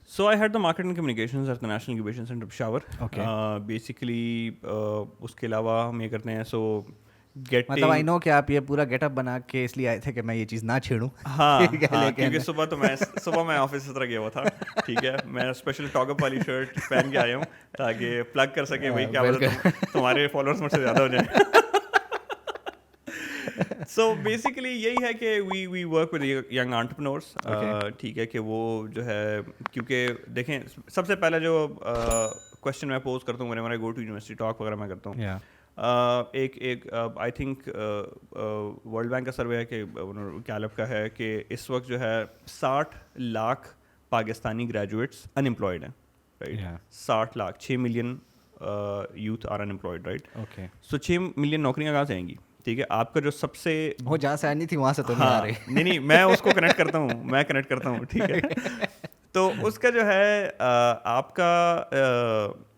So I had the marketing and communications at the National Incubation Center Peshawar. Okay. Basically उसके अलावा हम ये करते हैं so मतलब getting आई नो कि आप ये पूरा गेटअप बना के इसलिए आए थे कि मैं ये चीज़ ना छेड़ूं। हाँ ठीक है, हाँ क्योंकि लेकिन सुबह मैं ऑफिस से तरह गया हुआ था। ठीक है, मैं स्पेशल टॉगअप वाली शर्ट पहन के आया हूँ ताकि प्लग कर सके भाई, क्या पता बिल्कुल। तुम्हारे फॉलोअर्स मुझसे ज़्यादा हो जाए। सो बेसिकली यही है कि we work with young entrepreneurs. Okay. ठीक है कि वो जो है, क्योंकि देखें सबसे पहला जो क्वेश्चन मैं पोज करता हूँ whenever I go to university talk वगैरह मैं करता हूँ, या एक आई थिंक वर्ल्ड बैंक का सर्वे है कि गैलप का है कि इस वक्त जो है 60 लाख पाकिस्तानी ग्रेजुएट्स अनएम्प्लॉयड हैं, right? Yeah. 60 lakh, 6 million youth are unemployed, right? Okay. So 6 million नौकरियां कहाँ से आएंगी? ठीक है, आपका जो सबसे वो जहाँ से आनी थी वहाँ से तो नहीं आ हाँ रही। नहीं मैं उसको कनेक्ट करता हूँ, मैं कनेक्ट करता हूँ, ठीक है। तो उसका जो है आपका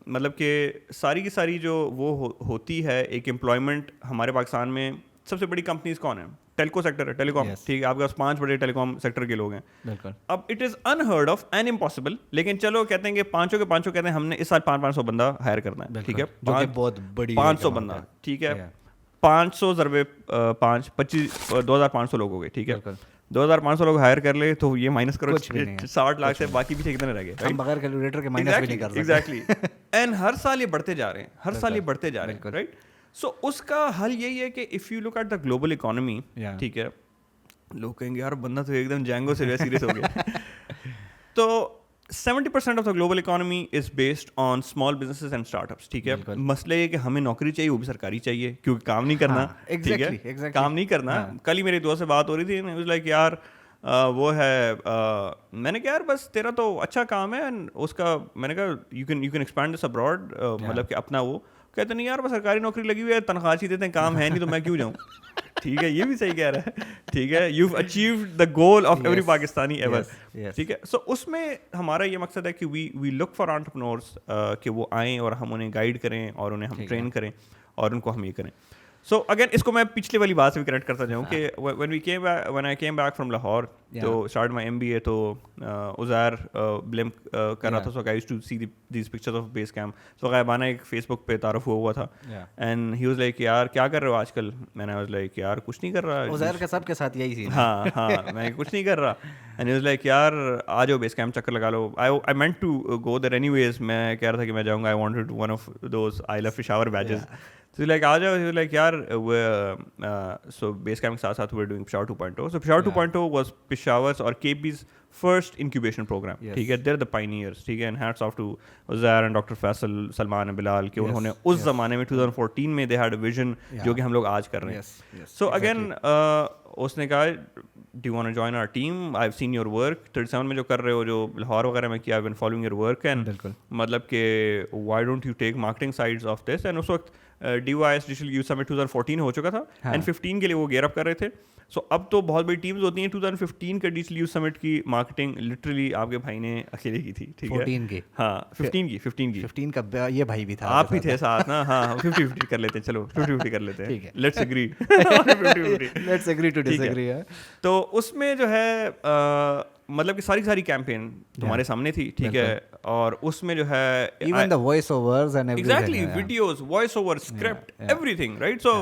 मतलब कि सारी की सारी जो वो होती है एक एम्प्लॉयमेंट हमारे पाकिस्तान में। सबसे बड़ी कंपनीज कौन है? टेलको सेक्टर है, टेलीकॉम, Yes. ठीक है, आपके पास 5 बड़े टेलीकॉम सेक्टर के लोग हैं। बिल्कुल। अब it is unheard of and impossible, लेकिन चलो कहते हैं कि पाँचों के पाँचों कहते हैं हमने इस साल 500 बंदा हायर करना है, ठीक है, बिल्कुल, जो कि बहुत बड़ी 500 एक amount बंदा, है। ठीक है। Yeah. 500 ज़रबे 5 25 2500 लोग हो गए, ठीक है। बिल्कुल। 2500 लोग हायर कर ले तो ये माइनस करो कुछ भी नहीं है, 60 लाख कुछ से, भी बाकी पीछे कितने रह गए, हम बगैर कैलकुलेटर के माइनस भी नहीं कर सकते। एग्जैक्टली। एंड हर साल ये बढ़ते जा रहे हैं, हर साल ये बिल्कुल, बढ़ते जा रहे हैं, बिल्कुल। राइट? सो उसका हल यही है कि if you look at the global economy, Yeah. ठीक है, लोग कहेंगे यार बंदा तो एकदम जैंगो से सीरियस हो गया। तो 70% of the global economy is based on small businesses and startups, ठीक है। बिल्कुल। मसला ये कि हमें नौकरी चाहिए, वो भी सरकारी चाहिए, क्योंकि काम नहीं करना, हाँ, ठीक है, exactly. काम नहीं करना। हाँ। कल ही मेरी दोस्त से बात हो रही थी, वाज लाइक यार वो है मैंने कहा यार बस तेरा तो अच्छा काम है, and उसका मैंने कहा you can expand this abroad, मतलब कि अपना वो कहते नहीं यार बस सरकारी नौकरी लगी हुई है, तनख्वाह ही देते हैं, काम है नहीं तो मैं क्यों जाऊँ। ठीक है, ये भी सही कह रहा है, ठीक है, you achieved the goal of every Yes, Pakistani ever, yes, yes. ठीक है। सो उसमें हमारा ये मकसद है कि वी लुक फॉर एंटरप्रेन्योर्स कि वो आएँ और हम उन्हें गाइड करें और उन्हें हम ठीक ट्रेन है। करें और उनको हम ये करें। सो अगेन इसको मैं पिछले वाली बात से भी कनेक्ट करता जाऊँ कि when I came back from Lahore तो स्टार्ट माई MBA, तो उज़ैर ब्लेम कर रहा था, so I used to see these pictures of base camp. So गायबाना एक फेसबुक पे तारुफ हुआ था, एंड ही वाज लाइक यार क्या कर रहे हो आजकल? मैंने वाज लाइक यार कुछ नहीं कर रहा। उज़ैर का सबके साथ यही सीन है। हाँ हाँ, मैं कुछ नहीं कर रहा। एंड ही वाज लाइक यार आ जाओ बेस कैम्प चक्कर लगा लो। I meant to go there anyways, मैं कह रहा था कि मैं जाऊँगा, I wanted one of those I love Peshawar badges. So like आ जाओ, he was like यार so base camp के साथ साथ we're doing Peshawar 2.0. So Peshawar 2.0 was Peshawar's or KP's first incubation program. Yes. ठीक है, they're the pioneers, ठीक है, and hats off to Uzair and Dr. Faisal, Salman and Bilal कि Yes, उन्होंने उस yes. ज़माने में 2014 में they had a vision जो कि हम लोग आज कर रहे हैं। Yes, yes, So again exactly. उसने कहा do you want to join our team? I've seen your work. 37 में जो कर रहे हो, जो लाहौर वगैरह में किया, I've been following your work, and बिल्कुल। मतलब कि why don't you take marketing sides of this? And उस वक्त DYS Digital Youth Summit 2014 हो चुका था, हाँ। एंड 15 के लिए वो गेयर अप कर रहे थे। सो अब तो बहुत बड़ी टीम्स होती हैं। 2015 का डिजिटल यूथ समिट की मार्केटिंग लिटरली आपके भाई ने अकेले की थी, ठीक है। 14 की। हाँ 15 की 15 का ये भाई भी था आप ही आपके थे साथ। साथ ना। हाँ 50-50 कर लेते हैं, चलो 50-50 कर लेते ठीक हैं, है। Let's agree 50-50। Let's agree to ठीक है। disagree, है। तो उसमें जो है मतलब कि सारी कैंपेन तुम्हारे सामने थी, ठीक है, और उसमें जो है Even the voice overs and everything. Exactly yeah. videos, voice over, script, yeah. everything, right? So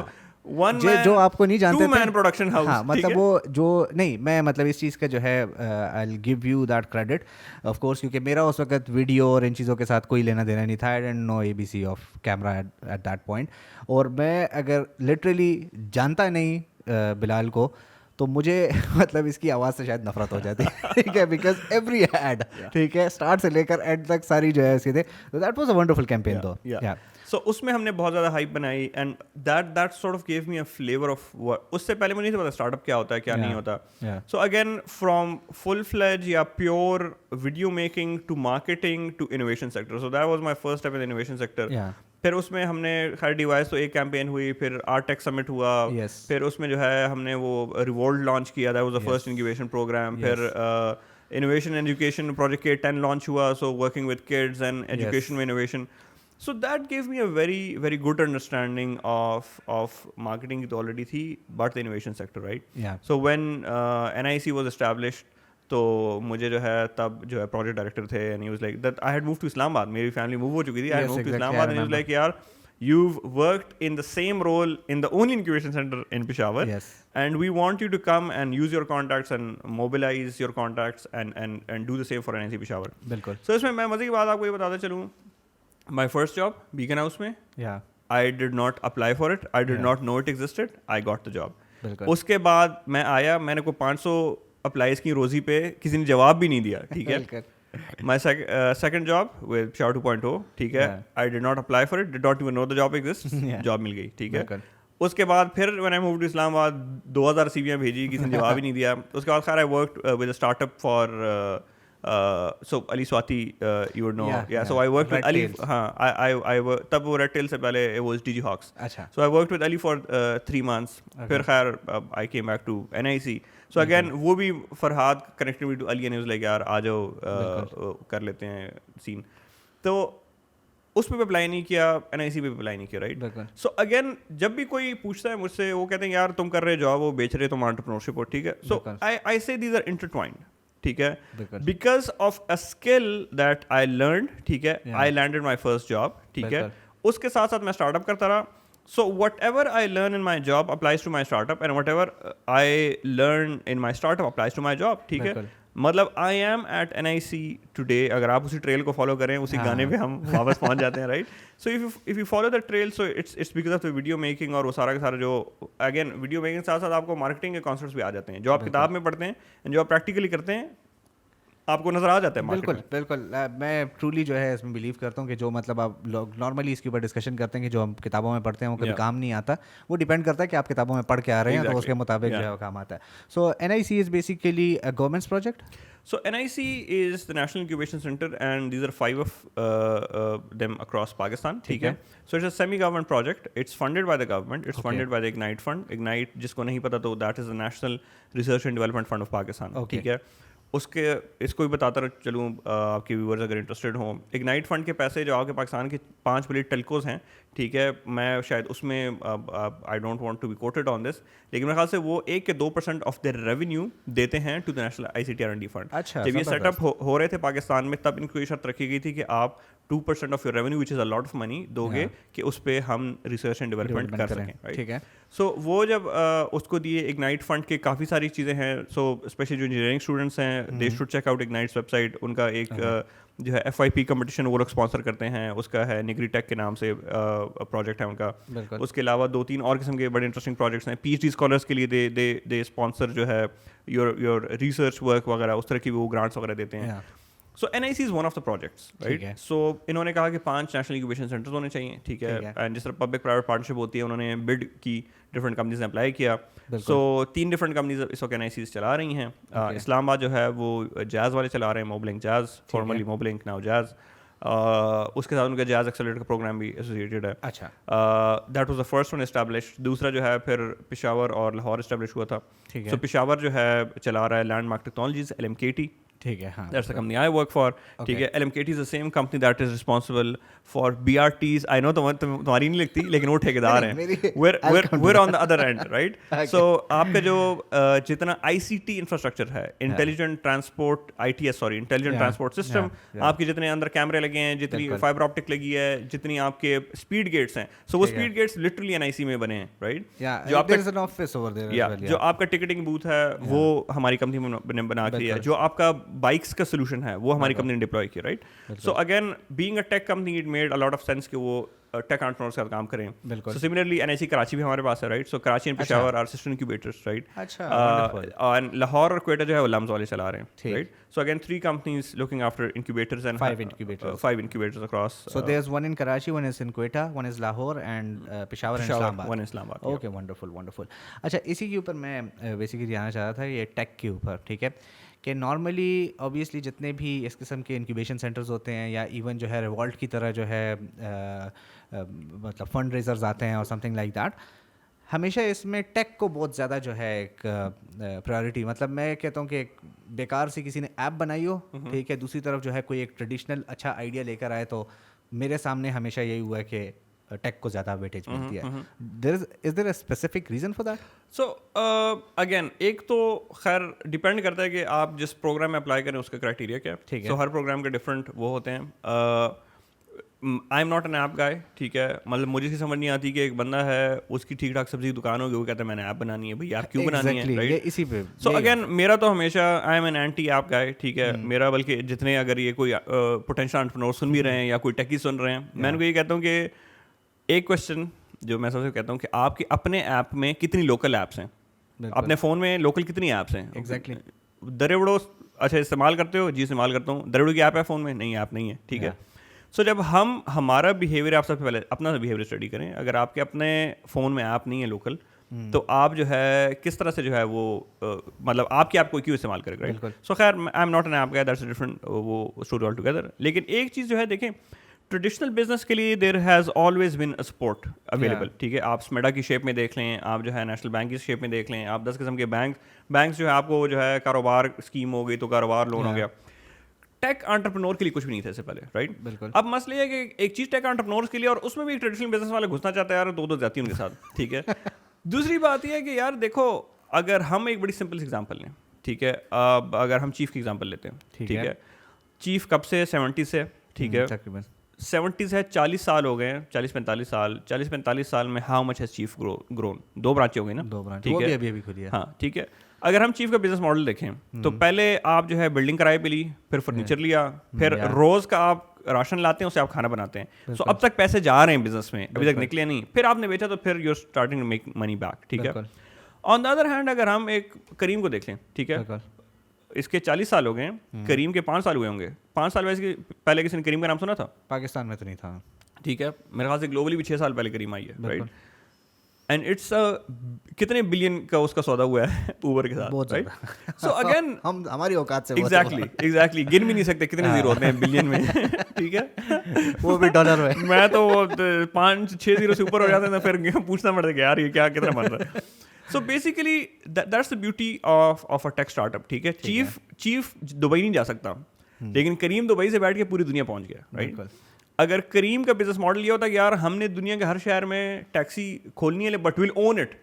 one जो man, जो आपको नहीं जानते two man production house, हाँ, ठीक मतलब है? वो जो नहीं, मैं मतलब इस चीज़ का जो है I will give you that credit of course, क्योंकि मेरा उस वक्त वीडियो और इन चीज़ों के साथ कोई लेना देना नहीं था। I didn't know ABC of camera at that point, और मैं अगर लिटरली जानता नहीं बिलाल को तो मुझे मतलब इसकी आवाज़ से शायद नफरत हो जाती है, ठीक है, बिकॉज एवरी एड, ठीक है, स्टार्ट से लेकर एड तक सारी जो है सीधे, that was a wonderful campaign दो। सो उसमें हमने बहुत ज़्यादा हाइप बनाई, and that sort of give me a flavour of what. उससे पहले मुझे नहीं पता स्टार्टअप क्या होता है, क्या नहीं होता। So again from full fledge या pure video making to marketing to innovation sector, so that was my first step in innovation sector. फिर उसमें हमने खैर डिवाइस तो एक कैंपेन हुई, फिर आर्टेक समिट हुआ, फिर उसमें जो है हमने वो रिवोल्ट लॉन्च किया, that was the first incubation program. फिर इनोवेशन एजुकेशन प्रोजेक्ट के 10 लॉन्च हुआ, so working with kids and education में innovation. So that gave me a very good understanding of marketing. It already थी, but the innovation sector, right? Yeah. So when NIC was established, तो मुझे जो है तब जो है प्रोजेक्ट डायरेक्टर थे and he was like that I had move to Islamabad, मेरी फैमिली मूव हो चुकी थी, I had move to Islamabad and he was like यार you've worked in the same role in the only incubation center in Peshawar, Yes. and we want you to come and use your contacts and mobilize your contacts and do the same for NIC Peshawar. बिल्कुल. So इसमें मैं मजे की बात आपको ये बताता चलूँ, my first job Beacon House में, Yeah. I did not apply for it, I did Yeah. not know it existed, I got the job. बिल्कुल. उसके बाद मैं आया, मैंने को 500 अप्लाईज की रोजी पे, किसी ने जवाब भी नहीं दिया, ठीक है. My second job with Peshawar 2.0, ठीक है. I did not apply for it, did not even know the job exists, job मिल गई, ठीक है. उसके बाद फिर when I moved to Islamabad 2000 CVयाँ भेजी, किसी ने जवाब ही नहीं दिया. उसके बाद खैर I worked with a startup for so Ali Swati, you would know, so I worked with Ali, I तब वो Red Tail से पहले it was DG Hawks. अच्छा. So I worked with Ali for 3 months. फिर खैर I came back to NIC. So again वो भी Farhad connected me to Ali and he was like यार आ जाओ कर लेते हैं सीन. तो उस पे अप्लाई नहीं किया, NIC पे अप्लाई नहीं किया, राइट. सो अगेन जब भी कोई पूछता है मुझसे, वो कहते हैं यार तुम कर रहे जॉब, वो बेच रहे तुम एंटरप्रेन्योरशिप हो, ठीक है. सो आई से दीज आर इंटरट्वाइंड, ठीक है. Because of a skill that I learn, ठीक है, I landed my first job, ठीक है. उसके साथ साथ मैं स्टार्टअप करता रहा. So whatever I learn in my job applies to my startup and whatever I learn in my startup applies to my job, ठीक है. मतलब I am at NIC today. अगर आप उसी ट्रेल को फॉलो करें, उसी गाने पे हम वापस पहुंच जाते हैं, right. So if you follow the trail, so it's because of the video making और वो सारा का सारा जो अगेन वीडियो मेकिंग के साथ साथ आपको मार्केटिंग के कॉन्सेप्ट्स भी आ जाते हैं जो आप किताब में पढ़ते हैं एंड जो आप प्रैक्टिकली करते हैं आपको नजर आ जाता है. बिल्कुल बिल्कुल. मैं ट्रूली जो है इसमें बिलीव करता हूँ कि जो मतलब आप लोग नॉर्मली इसके ऊपर डिस्कशन करते हैं कि जो हम किताबों में पढ़ते हैं वो कभी काम नहीं आता. वो डिपेंड करता है कि आप किताबों में पढ़ के आ रहे हैं, तो उसके मुताबिक जो है वो काम आता है. सो NIC is basically a governments project. So NIC is the National Incubation Center and these are 5 of them across Pakistan, ठीक है. So it's a semi-government project. It's funded by the government. It's funded by the Ignite Fund. Ignite, जिसको नहीं पता तो that is the National Research and Development Fund of Pakistan, ठीक है. उसके इसको भी बताता चलूँ आपके व्यूअर्स अगर इंटरेस्टेड हों. इग्नाइट फंड के पैसे जो आपके पाकिस्तान के 5 बड़े टेलकोज हैं, ठीक है, मैं शायद उसमें I don't want to be quoted on this, लेकिन मेरे ख्याल से वो 1 के 2% ऑफ देयर रेवेन्यू देते हैं to the national ICT R&D fund. अच्छा. जब ये सेटअप हो रहे थे पाकिस्तान में, तब इनको ये शर्त रखी गई थी कि आप 2% of your revenue which is a lot of money दोगे कि उस पर हम रिसर्च एंड डेवलपमेंट कर सकें, राइट. ठीक है. सो वो जब उसको दिए, इग्नाइट फंड के काफ़ी सारी चीज़ें हैं. सो स्पेशली जो इंजीनियरिंग स्टूडेंट्स हैं, they should check out Ignite's website. उनका एक जो है FYP कंपटीशन वो लोग स्पॉन्सर करते हैं, उसका है निगरी टेक के नाम से प्रोजेक्ट है उनका. उसके अलावा 2-3 और किस्म के बड़े इंटरेस्टिंग प्रोजेक्ट्स हैं. PhD स्कॉलर्स के लिए दे स्पॉन्सर जो है योर रिसर्च वर्क वगैरह, उस तरह की वो ग्रांट्स वगैरह देते हैं. So NIC is one of the projects, right. So इन्होंने कहा कि 5 नेशनल इंक्यूबेशन सेंटर्स होने चाहिए, ठीक है. एंड जिस तरह पब्लिक प्राइवेट पार्टनरशिप होती है, उन्होंने बिड की, डिफरेंट कंपनीज ने अप्लाई किया. सो 3 डिफरेंट कंपनीज इस वक्त NIC चला रही हैं. इस्लामाबाद जो है वो जैज़ वाले चला रहे हैं, मोबलिंक जैज़, फॉर्मली मोबलिंक, नाउ जैज़. उसके साथ उनका जैज़ एक्सेलरेटर का प्रोग्राम भी एसोसिएटेड है. अच्छा. That was the first one established. दूसरा जो है फिर पेशावर और लाहौर एस्टैब्लिश हुआ था. सो पेशावर जो है चला रहा है लैंडमार्क टेक्नोलॉजीज, LMKT, ठीक है. हाँ, that's the company I work for, ठीक है. LMKT is the same company that is responsible for BRTs. I know तुम्हारी नहीं लगती, लेकिन वो ठेकेदार हैं. We're on the other end, right? So आपका जो जितना ICT इंफ्रास्ट्रक्चर है, intelligent transport, intelligent transport system, आपके जितने अंदर कैमरे लगे हैं, जितनी फाइबर ऑप्टिक लगी है, जितनी आपके स्पीड गेट्स हैं, सो वो स्पीड गेट्स लिटरली NIC में बने हैं, राइट. जो आपका टिकटिंग बूथ है वो हमारी कंपनी ने बना के दिया. जो आपका बाइक्स का सोल्यूशन है वो हमारी कंपनी ने डिप्लॉय किया, right. So again being a tech company it made a lot of sense कि वो टेक एंटरप्रेन्योर्स का काम करें. सो सिमिलरली NIC कराची भी हमारे पास है, right. So Karachi and Peshawar are sister incubators, right. And Lahore और क्वेटा जो है वो लम्स वाले चला रहे हैं, right. So again 3 companies looking after incubators and 5 incubators across. So there's one in Karachi, one is in Quetta, one is Lahore and Peshawar and Islamabad. One in Islamabad. Okay, wonderful. अच्छा, इसी के ऊपर मैं basically जानना चाह रहा था, ये टेक के ऊपर, ठीक है, कि नॉर्मली ऑब्वियसली जितने भी इस किस्म के इंक्यूबेशन सेंटर्स होते हैं या इवन जो है रिवॉल्ट की तरह जो है मतलब फंड रेजर्स आते हैं और समथिंग लाइक दैट, हमेशा इसमें टेक को बहुत ज़्यादा जो है एक प्रायोरिटी, मतलब मैं कहता हूँ कि एक बेकार से किसी ने ऐप बनाई हो, ठीक है, दूसरी तरफ जो है कोई एक ट्रेडिशनल अच्छा आइडिया लेकर आए, तो मेरे सामने हमेशा यही हुआ है कि टेक को ज़्यादा वेटेज मिलती है. Is there a specific reason for that? So again एक तो खैर डिपेंड करता है कि आप जिस प्रोग्राम में अप्लाई करें उसका क्राइटेरिया क्या है. ठीक है. सो हर प्रोग्राम के डिफरेंट वो होते हैं. I am not an app guy, ठीक है. मतलब मुझे इसकी समझ नहीं आती कि एक बंदा है उसकी ठीक ठाक सब्जी की दुकान होगी, वो कहता है मैंने ऐप बनानी है. भाई ऐप क्यों बनानी है, राइट? इसी पे. सो अगेन मेरा तो हमेशा I am an anti app guy, ठीक है. मेरा बल्कि जितने अगर ये कोई पोटेंशियल एंटरप्रेन्योर सुन भी रहे हैं या कोई टेकी सुन रहे हैं, मैं उनको ये कहता हूँ कि एक क्वेश्चन जो मैं सबसे कहता हूँ कि आपके अपने ऐप में कितनी लोकल ऐप्स हैं, अपने फ़ोन में लोकल कितनी ऐप्स हैं. एग्जैक्टली. दरेवड़ो अच्छा इस्तेमाल करते हो? जी इस्तेमाल करता हूँ. दरेवड़ो की ऐप है फ़ोन में? नहीं, ऐप नहीं है, ठीक है. सो जब हम हमारा बिहेवियर, आप सबसे पहले अपना बिहेवियर स्टडी करें. अगर आपके अपने फ़ोन में ऐप नहीं है लोकल, तो आप जो है किस तरह से जो है वो मतलब आपकी ऐप को क्यों इस्तेमाल करेगा, राइट? सो खैर आई am not an app guy, that's a different वो स्टोरी ऑल टुगेदर. लेकिन एक चीज़ जो है देखें, ट्रेडिशनल बिजनेस के लिए there has always been a support available, ठीक है. आप स्मेडा की शेप में देख लें, आप जो है नेशनल बैंक की शेप में देख लें, आप 10 किस्म के बैंक्स जो है आपको जो है कारोबार स्कीम हो गई तो कारोबार लोन हो गया. टेक एंटरप्रेन्योर के लिए कुछ भी नहीं था इससे पहले, राइट? बिल्कुल. अब मसला है कि एक चीज़ टेक एंटरप्रेन्योर्स के लिए, और उसमें भी एक ट्रेडिशनल बिजनेस वाले घुसना चाहता है यार, दो जाती है उनके साथ, ठीक है. दूसरी बात यह है कि यार देखो, अगर हम एक बड़ी सिंपल एग्जांपल लें, ठीक है. अब अगर हम चीफ की एग्जांपल लेते हैं, ठीक है. चीफ कब से? 70 से, ठीक है. 70 से 40 साल हो गए हैं, 40-45 साल में how much has chief grown? 2 ब्रांचें हो गई ना, 2 ब्रांच, ठीक है. अभी खुली है. हाँ, ठीक है. अगर हम चीफ का बिजनेस मॉडल देखें तो पहले आप जो है बिल्डिंग किराए पे ली, फिर फर्नीचर लिया, फिर रोज का आप राशन लाते हैं, उससे आप खाना बनाते हैं. सो अब तक पैसे जा रहे हैं बिजनेस में, अभी तक निकले नहीं. फिर आपने बेचा तो फिर you're starting to make money back, ठीक है. ऑन द अदर हैंड अगर हम एक करीम को देख लें, ठीक है, इसके 40 साल हो गए हैं, करीम के 5 साल हुए होंगे. 5 साल वैसे पहले किसी ने करीम का नाम सुना था? पाकिस्तान में तो नहीं था, ठीक है. मेरे ख्याल से ग्लोबली भी 6 साल पहले करीम आई है, राइट? एंड इट्स कितने बिलियन का उसका सौदा हुआ है ऊबर के साथ, राइट? सो अगेन हम हमारी औकात से एग्जैक्टली गिन भी नहीं सकते कितने जीरो होते हैं बिलियन में, ठीक है. वो भी डॉलर में. मैं तो 5-6 जीरो से ऊपर हो जाते हैं, फिर पूछना पड़ता है कि यार ये क्या कितना बन रहा है. So basically that's the beauty of a tech startup, ठीक है. चीफ दुबई नहीं जा सकता, लेकिन करीम दुबई से बैठ के पूरी दुनिया पहुंच गया, राइट? अगर करीम का बिजनेस मॉडल ये होता कि यार हमने दुनिया के हर शहर में टैक्सी खोलनी है बट विल ओन इट,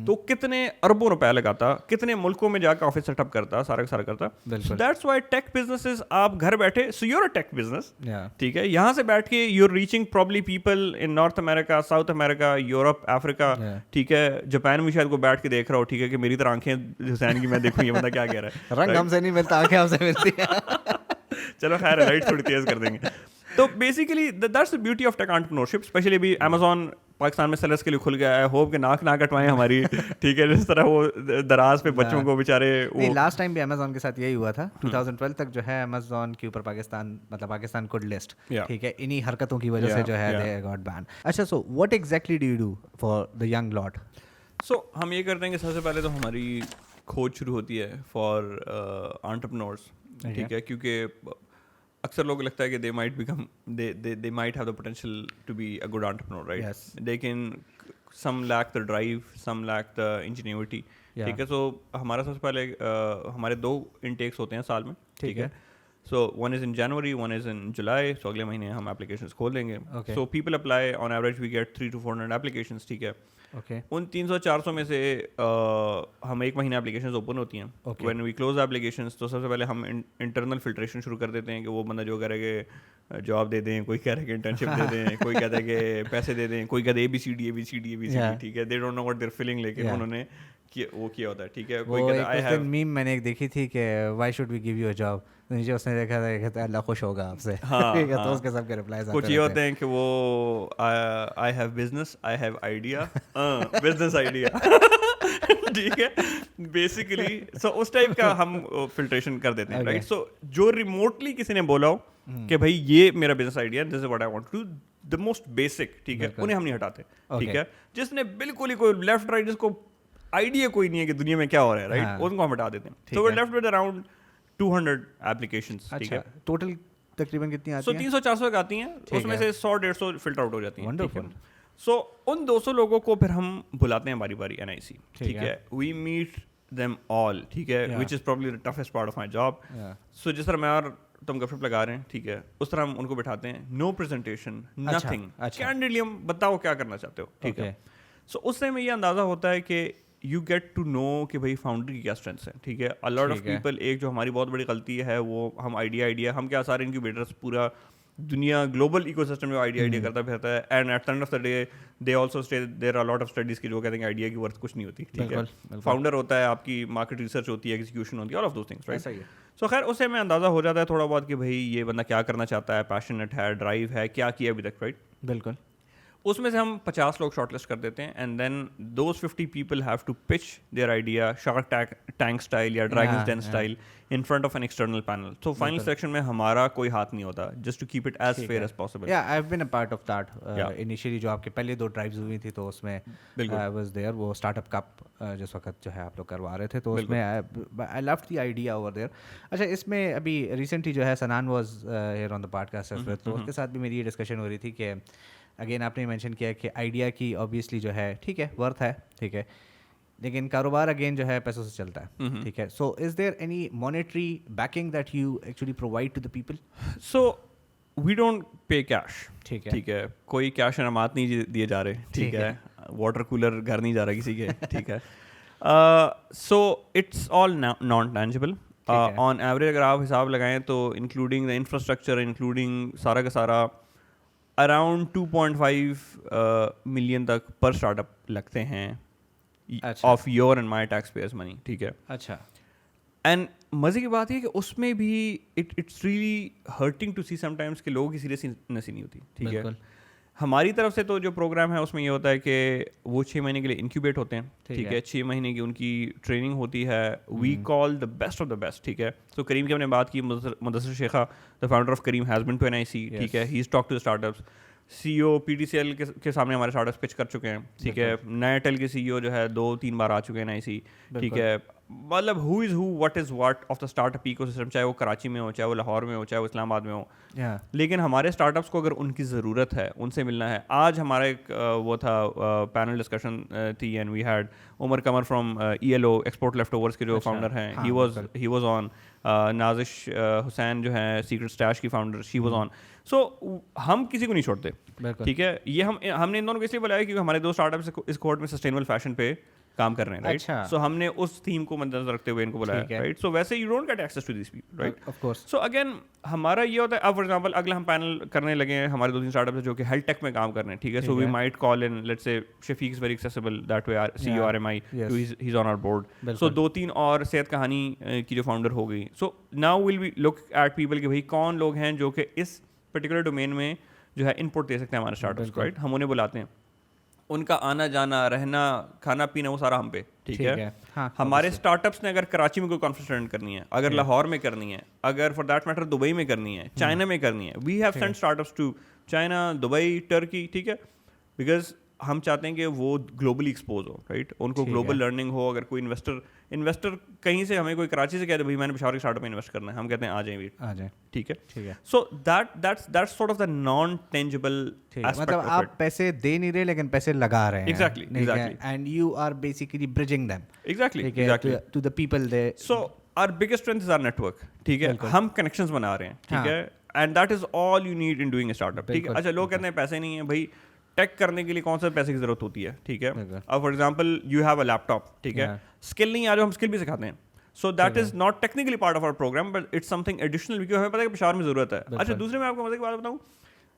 तो कितने अरबों रुपए लगाता, कितने मुल्कों में जाकर ऑफिस सेटअप करता, सारा का सारा करता. दैट्स व्हाई टेक बिजनेसेस, आप घर बैठे, so you're a tech business, ठीक है. यहाँ से बैठ के you're reaching probably people in North America, South America, Europe, Africa, ठीक है. जापान में शायद को बैठ के देख रहा हो, ठीक है, कि मेरी तरह आंखें हुसैन की मैं देखूँ ये बंदा क्या कह रहा है. रंग हमसे नहीं मिलता, आंखें हमसे मिलती है. चलो खैर लाइट थोड़ी तेज कर देंगे. तो basically that's the beauty of tech entrepreneurship. Specially अभी अमेजोन पाकिस्तान में सेलर्स के लिए खुल गया है. होप के नाक ना कटवाएं हमारी, ठीक है. जिस तरह वो दराज पे बच्चों को बेचारे, नहीं लास्ट टाइम भी अमेजोन के साथ यही हुआ था. 2012 तक जो है अमेजोन के ऊपर पाकिस्तान कुड लिस्ट, ठीक है, इन्हीं हरकतों की वजह से जो है दे गॉट बैन. अच्छा, so what exactly do you do for the young lot? So हम ये करते हैं कि सबसे पहले तो हमारी खोज शुरू होती है फॉर एंटरप्रेन्योर्स, ठीक है. क्योंकि अक्सर लोगों को लगता है कि they might have the potential to be a good entrepreneur, right? Yes. Some lack the drive, some lack the ingenuity, ठीक है. So हमारा सबसे पहले हमारे 2 intakes होते हैं साल में, ठीक है. So one is in January, one is in July. So अगले महीने हम applications खोल देंगे. So people apply, on average we get 300 to 400 applications, ठीक है. उन 300-400 में से हम एक महीने एप्लीकेशंस ओपन होती हैं. व्हेन वी क्लोज एप्लीकेशंस, तो सबसे पहले हम इंटरनल फिल्ट्रेशन शुरू कर देते हैं कि वो बंदा जो कह रहा है कि जॉब दे दें, कोई कह रहा है कि इंटर्नशिप दे दें, कोई कहता है कि पैसे दे दें, कोई कहता है ABCD, ठीक है. They don't know what they're feeling, लेकिन उन्होंने वो किया होता है, ठीक है. कोई कहता है आई हैव मीम मैंने एक देखी थी कि why should we give you a job, नीचे उसने देखा था कहता है अल्लाह खुश होगा आपसे. ठीक है, तो उसके सब के रिप्लाईज आते हैं. कुछ ये होते हैं कि वो I have business, I have idea, business idea, ठीक है. बेसिकली सो उस टाइप का हम फिल्ट्रेशन कर देते हैं, राइट. सो जो रिमोटली किसी ने बोला हो कि भाई ये मेरा business idea, this is what I want to do, the most basic, ठीक है, उन्हें हम नहीं हटाते, ठीक है. जिसने बिल्कुल ही कोई लेफ्ट राइट, जिसको आइडिया कोई नहीं है कि दुनिया में क्या हो रहा है, राइट, उनको हम हटा देते हैं. So we are left with around 200 applications, ठीक है. टोटल तकरीबन कितनी आती हैं? 300-400 का आती हैं, उसमें से 100-150 फिल्टर आउट हो जाती हैं. वंडरफुल. सो उन 200 लोगों को फिर हम बुलाते हैं बारी बारी NIC, ठीक है. वी मीट them all, ठीक है, which is probably the toughest part of my job. So जिस तरह मैं और तुम गपशप लगा रहे हैं, ठीक है, उस तरह हम उनको बिठाते हैं, नो प्रेजेंटेशन, नथिंग, अच्छा। कैंडिडली हम बताओ क्या करना चाहते हो, ठीक है। सो उससे में ये अंदाज़ा होता है कि यू गेट टू नो कि भाई फाउंडर की क्या स्ट्रेंथ्स है, ठीक है। अ लॉट ऑफ पीपल, एक जो हमारी बहुत बड़ी गलती है वो हम आइडिया हम क्या सारे इनक्यूबेटर्स पूरा दुनिया ग्लोबल इकोसिस्टम में आइडिया करता फिरता है, and at the end of the day they also stay there are lot of studies की जो कहते हैं आइडिया की वर्थ कुछ नहीं होती, ठीक है। फाउंडर होता है, आपकी मार्केट रिसर्च होती है, एग्जीक्यूशन होती है, all of those things, right. So खैर उससे में अंदाज़ा हो जाता है थोड़ा बहुत कि भाई ये बंदा क्या करना चाहता है, पैशनेट है, ड्राइव है, क्या किया अभी तक, राइट। बिल्कुल। उसमें से हम 50 लोग शॉर्टलिस्ट कर देते हैं, and then those 50 people have to pitch their idea shark tank style या Dragons Den style in front of an external panel. तो फाइनल सिलेक्शन में हमारा कोई हाथ नहीं होता, just to keep it as fair as possible. Yeah I have been a part of that initially, जो आपके पहले 2 ड्राइव्स हुई थी तो उसमें आई वाज देयर, वो स्टार्टअप कप जिस वक्त जो है आप लोग करवा रहे थे, तो उसमें I loved the idea over there. अच्छा, इसमें अभी रिसेंटली जो है Sanan was here on the podcast as well, तो उसके साथ भी मेरी ये डिस्कशन हो रही थी कि अगेन आपने मेंशन किया कि आइडिया की ऑब्वियसली जो है ठीक है वर्थ है, ठीक है, लेकिन कारोबार अगेन जो है पैसों से चलता है, ठीक है। So is there any monetary backing that you actually provide to the people? So we don't pay cash, ठीक है, ठीक है, कोई कैश इनामात नहीं दिए जा रहे, ठीक है, वाटर कूलर घर नहीं जा रहा किसी के, ठीक है। So it's all non tangible. On average अगर आप हिसाब लगाएं तो इंक्लूडिंग द इंफ्रास्ट्रक्चर, इंक्लूडिंग सारा का सारा, अराउंड 2.5 मिलियन तक पर स्टार्टअप लगते हैं of your and my tax payers money, ठीक है। अच्छा। एंड मज़े की बात है कि उसमें भी it's really hurting to see sometimes कि लोगों की सीरियसनेस ही नहीं होती, ठीक है। हमारी तरफ से तो जो प्रोग्राम है उसमें ये होता है कि वो 6 महीने के लिए इंक्यूबेट होते हैं, ठीक है। 6 महीने की उनकी ट्रेनिंग होती है, we call the best of the best, ठीक है। तो करीम की हमने बात की, Mudassir Sheikha the founder of Careem has been to NIC, ठीक है, he is talk to the startups. CEO PTCL के सामने हमारे स्टार्टअप्स पिच कर चुके हैं, ठीक है। नायाटेल के CEO जो है 2-3 बार आ चुके हैं NIC, ठीक है। मतलब who is who, what is what of the startup ecosystem, चाहे वो कराची में हो, चाहे वो लाहौर में हो, चाहे वो इस्लामाबाद में हो, लेकिन हमारे स्टार्टअप्स को अगर उनकी ज़रूरत है, उनसे मिलना है। आज हमारा एक वो था पैनल डिस्कशन थी, and we had Umar Qamar from ELO Export Leftovers के जो फाउंडर हैं, he was on, Nazish Hussain जो है सीक्रेट स्टैश की founder, she was on. So हम किसी को नहीं छोड़ते, ठीक है। ये हमने इन दोनों को इसलिए बुलाया क्योंकि हमारे 2 स्टार्टअप्स इस कोर्ट में सस्टेनेबल फैशन पे काम कर रहे हैं, राइट। सो हमने उस थीम को मद्देनजर रखते हुए इनको बुलाया, राइट। सो वैसे you don't get access to this people, right, of course. So again हमारा ये होता है, अब फॉर एग्जांपल अगला हम पैनल करने लगे हैं, हमारे 2-3 स्टार्टअप्स जो कि हेल्थ टेक में काम कर रहे हैं, ठीक है। So we might call in, let's say Shafiq is very accessible that way, CEO RMI, he is on our board. So 2-3 और सेहत कहानी की जो फाउंडर हो गई। So now will we look at people कि भाई कौन लोग हैं जो कि इस पर्टिकुलर डोमेन में जो है इनपुट दे सकते हैं हमारे स्टार्टअप्स, राइट। हम उन्हें बुलाते हैं, उनका आना जाना, रहना, खाना पीना, वो सारा हम पे, ठीक है। हाँ, हमारे स्टार्टअप्स ने अगर कराची में कोई कॉन्फ्रेंस अटेंड करनी है, अगर लाहौर में करनी है, अगर फॉर दैट मैटर दुबई में करनी है, चाइना में करनी है, we have sent startups to China, Dubai, Turkey, ठीक है। बिकॉज हम चाहते हैं कि वो ग्लोबली एक्सपोज हो, राइट, उनको ग्लोबल लर्निंग हो। अगर कोई इन्वेस्टर कहीं से हमें कोई कराची से कहते भाई मैंने पेशावर के स्टार्टअप में इन्वेस्ट करना है, हम कहते हैं आ जाए, ठीक है। So that's sort of the non tangible aspect, मतलब आप पैसे दे नहीं रहे लेकिन पैसे लगा रहे हैं, exactly, and you are basically bridging them, exactly to the people they. So our biggest strength is our network, ठीक है। हम कनेक्शंस बना रहे हैं, ठीक है, and that is all you need in doing a startup, ठीक है। अच्छा, लोग कहते हैं पैसे नहीं है, भाई टेक करने के लिए कौन सा पैसे की जरूरत होती है, ठीक है। अब for example you have a laptop, ठीक है, स्किल नहीं आ रहा, हम स्किल भी सिखाते हैं। So that is not technically part of our program, but it's something additional, क्योंकि हमें पता है कि पेशावर में जरूरत है। अच्छा, दूसरे मैं आपको मजे की बात बताऊं,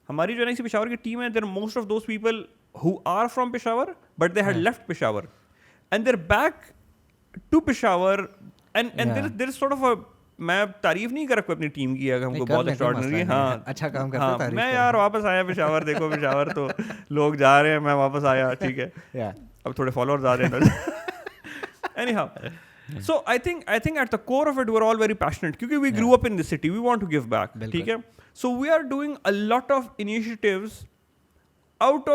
हमारी जो NIC पेशावर की टीम है, there most of those people who are from Peshawar but they had left Peshawar and they're back to Peshawar, and there is sort of a, मैं तारीफ नहीं कर रहा अपनी टीम की, हमको बहुत एक्स्ट्राऑर्डिनरी, हाँ, अच्छा काम करते हैं, मैं यार वापस आया पेशावर, देखो पेशावर तो लोग जा रहे हैं, मैं वापस आया, ठीक है। अब थोड़े फॉलोअर्स आ रहे हैं। Anyhow, so I think at the core of it we're all very passionate क्योंकि we grew up in this city, we want to give back, ठीक है। So we are doing a lot of initiatives out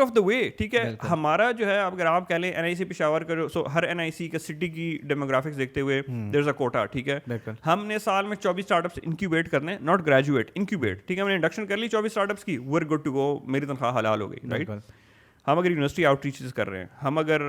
of the way, ठीक है। हमारा जो है, अगर आप कह लें NIC पेशावर करो, सो हर NIC का सिटी की डेमोग्राफिक्स देखते हुए देयर इज अ कोटा, ठीक है। हमने साल में 24 स्टार्टअप्स इंक्यूबेट करने, नॉट ग्रेजुएट, इंक्यूबेट, ठीक है। हमने इंडक्शन कर ली 24 स्टार्टअप्स की, we are good to go, मेरी तनख्वाह हलाल हो गई, राइट। हम अगर यूनिवर्सिटी आउटरीचेस कर रहे हैं, हम अगर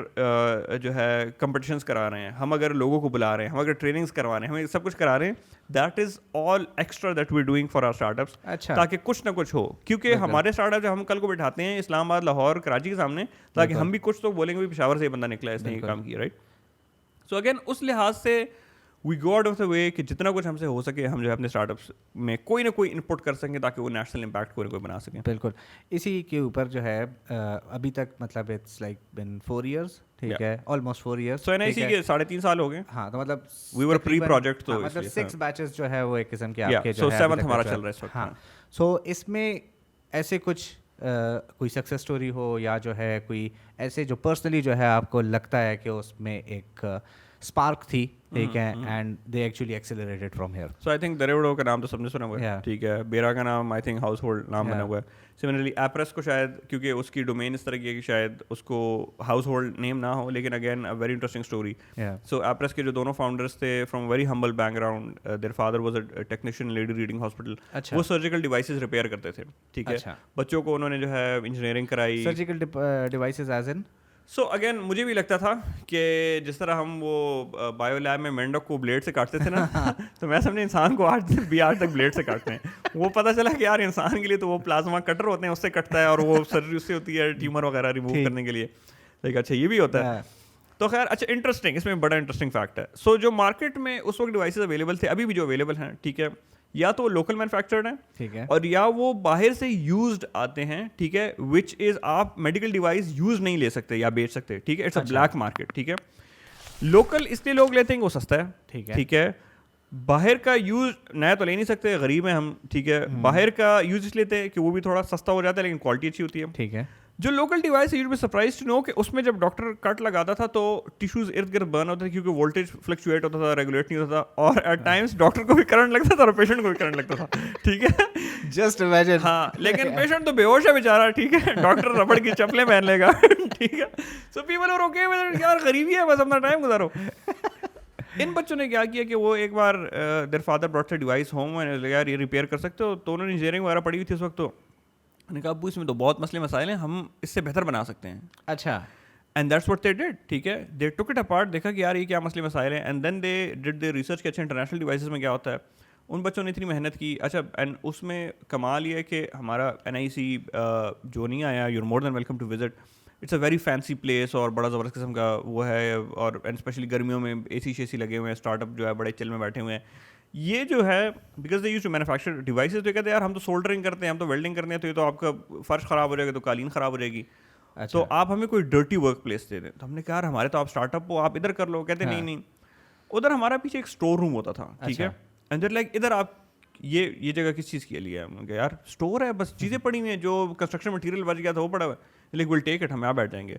जो है कंपटिशन्स करा रहे हैं, हम अगर लोगों को बुला रहे हैं, हम अगर ट्रेनिंग्स करवा रहे हैं, हम सब कुछ करा रहे हैं, that is all extra that we doing for our startups, अच्छा। ताकि कुछ ना कुछ हो। क्योंकि हमारे स्टार्टअप जो हम कल को बिठाते हैं इस्लामाबाद, लाहौर, कराची के सामने, ताकि हम भी कुछ तो बोलेंगे भी पेशावर से ये बंदा निकला है, इसने ये काम किया, राइट। सो अगेन उस लिहाज से we go out of the way कि जितना कुछ हमसे हो सके हम जो है अपने स्टार्टअप्स में कोई ना कोई इनपुट कर सकें ताकि वो नेशनल इम्पैक्ट कोई ना कोई बना सकें। बिल्कुल। इसी के ऊपर जो है अभी तक मतलब इट्स लाइक बिन 4 इयर्स, ठीक है, ऑलमोस्ट 4 इयर्स। सो एनआईसी के 3.5 साल हो गए। हाँ, तो मतलब वी वर प्री प्रोजेक्ट, तो मतलब 6 बैचेस जो है वो एक किस्म के आपके जो सो है 7th हमारा चल रहा है इस वक्त। हाँ, सो इसमें ऐसे कुछ कोई सक्सेस स्टोरी हो या जो है कोई ऐसे जो पर्सनली जो है आपको लगता है कि उसमें एक स्पार्क थी, ठीक है, and they actually accelerated from here. So I think दरेवड़ो का नाम तो सबने सुना हुआ है, Yeah. ठीक है। बेरा का नाम आई थिंक हाउस होल्ड नाम बना हुआ है। सिमिलरली एप्रेस को शायद क्योंकि उसकी डोमेन इस तरह की है कि शायद उसको हाउस होल्ड नेम ना हो, लेकिन again a very interesting story. So एप्रेस के जो दोनों फाउंडर्स थे from very humble background, their father was a technician lady reading hospital. वो सर्जिकल डिवाइसेस रिपेयर करते थे, ठीक है। बच्चों को उन्होंने जो है इंजीनियरिंग कराई। Surgical devices as in? So again मुझे भी लगता था कि जिस तरह हम वो बायो लैब में मेंढक को ब्लेड से काटते थे ना तो मैं समझे इंसान को आज तक ब्लेड से काटते हैं। वो पता चला कि यार इंसान के लिए तो वो प्लाज्मा कटर होते हैं, उससे कटता है, और वो सर्जरी उससे होती है ट्यूमर वगैरह रिमूव करने के लिए। लाइक अच्छा ये भी होता है। तो खैर अच्छा इंटरेस्टिंग, इसमें बड़ा इंटरेस्टिंग फैक्ट है। सो जो मार्केट में उस वक्त डिवाइसेस अवेलेबल थे, अभी भी जो अवेलेबल हैं, ठीक है, या तो लोकल मैन्युफैक्चर्ड हैं, ठीक है, और या वो बाहर से यूज्ड आते हैं, ठीक है, विच इज आप मेडिकल डिवाइस यूज नहीं ले सकते या बेच सकते, ठीक है। इट्स अ ब्लैक मार्केट, ठीक है। लोकल इसलिए लोग लेते हैं वो सस्ता है, ठीक है। बाहर का यूज नया तो ले नहीं सकते, गरीब हैं हम, ठीक है। बाहर का यूज इसलिए लेते हैं कि वो भी थोड़ा सस्ता हो जाता है लेकिन क्वालिटी अच्छी होती है, ठीक है। जो लोकल डिवाइस है, you be surprise to know कि उसमें जब डॉक्टर कट लगाता था तो टिश्यूज इर्द गिर्द बर्न होते थे, क्योंकि वोल्टेज फ्लक्चुएट होता था, रेगुलेट नहीं होता था, और एट टाइम्स डॉक्टर को भी करंट लगता था और पेशेंट को भी करंट लगता था, ठीक है। Just imagine. हाँ, लेकिन पेशेंट तो बेहोश है बेचारा, ठीक है, डॉक्टर रबड़ की चप्पलें पहन लेगा, ठीक है। So people are okay with it, यार गरीबी है, बस अपना टाइम गुजारो। इन बच्चों ने क्या किया कि वो एक बार their father brought the device home, यार ये रिपेयर कर सकते हो, तो उन्होंने इंजीनियरिंग वगैरह पढ़ी हुई थी उस वक्त, तो मैंने कहा अब्बू इसमें तो बहुत मसले मसाइल हैं, हम इससे बेहतर बना सकते हैं। अच्छा। And that's what they did, ठीक है। दे टुक इट अपार्ट, देखा कि यार ये क्या मसले मसाइल हैं, and then they did the research कि अच्छा इंटरनेशनल डिवाइसेस में क्या होता है। उन बच्चों ने इतनी मेहनत की, अच्छा, एंड उसमें कमाल ये है कि हमारा NIC जो नहीं आया, you're more than welcome to visit. It's a very fancy place और बड़ा ज़बरदस्त किस्म का वो है, और एंड स्पेशली गर्मियों में AC शेसी लगे हुए हैं, स्टार्टअप जो है बड़े चिल में बैठे हुए हैं। ये जो है because they used to manufacture devices, तो कहते हैं यार हम तो सोल्डरिंग करते हैं, हम तो वेल्डिंग करते हैं, तो ये तो आपका फर्श ख़राब हो जाएगा, तो कालीन ख़राब हो जाएगी। अच्छा। तो आप हमें कोई डर्टी वर्क प्लेस दे दें। तो हमने कहा यार हमारे तो आप स्टार्टअप हो, आप इधर कर लो। कहते नहीं नहीं, उधर हमारा पीछे एक स्टोर रूम होता था, ठीक है। एंड देयर लाइक इधर आप ये जगह किस चीज़ के लिए है? हमने कहा यार स्टोर है, बस चीज़ें पड़ी हुई हैं, जो कंस्ट्रक्शन मटीरियल बच गया था वो पड़ा हुआ है, लाइक विल टेक इट, हम यहाँ बैठ जाएंगे।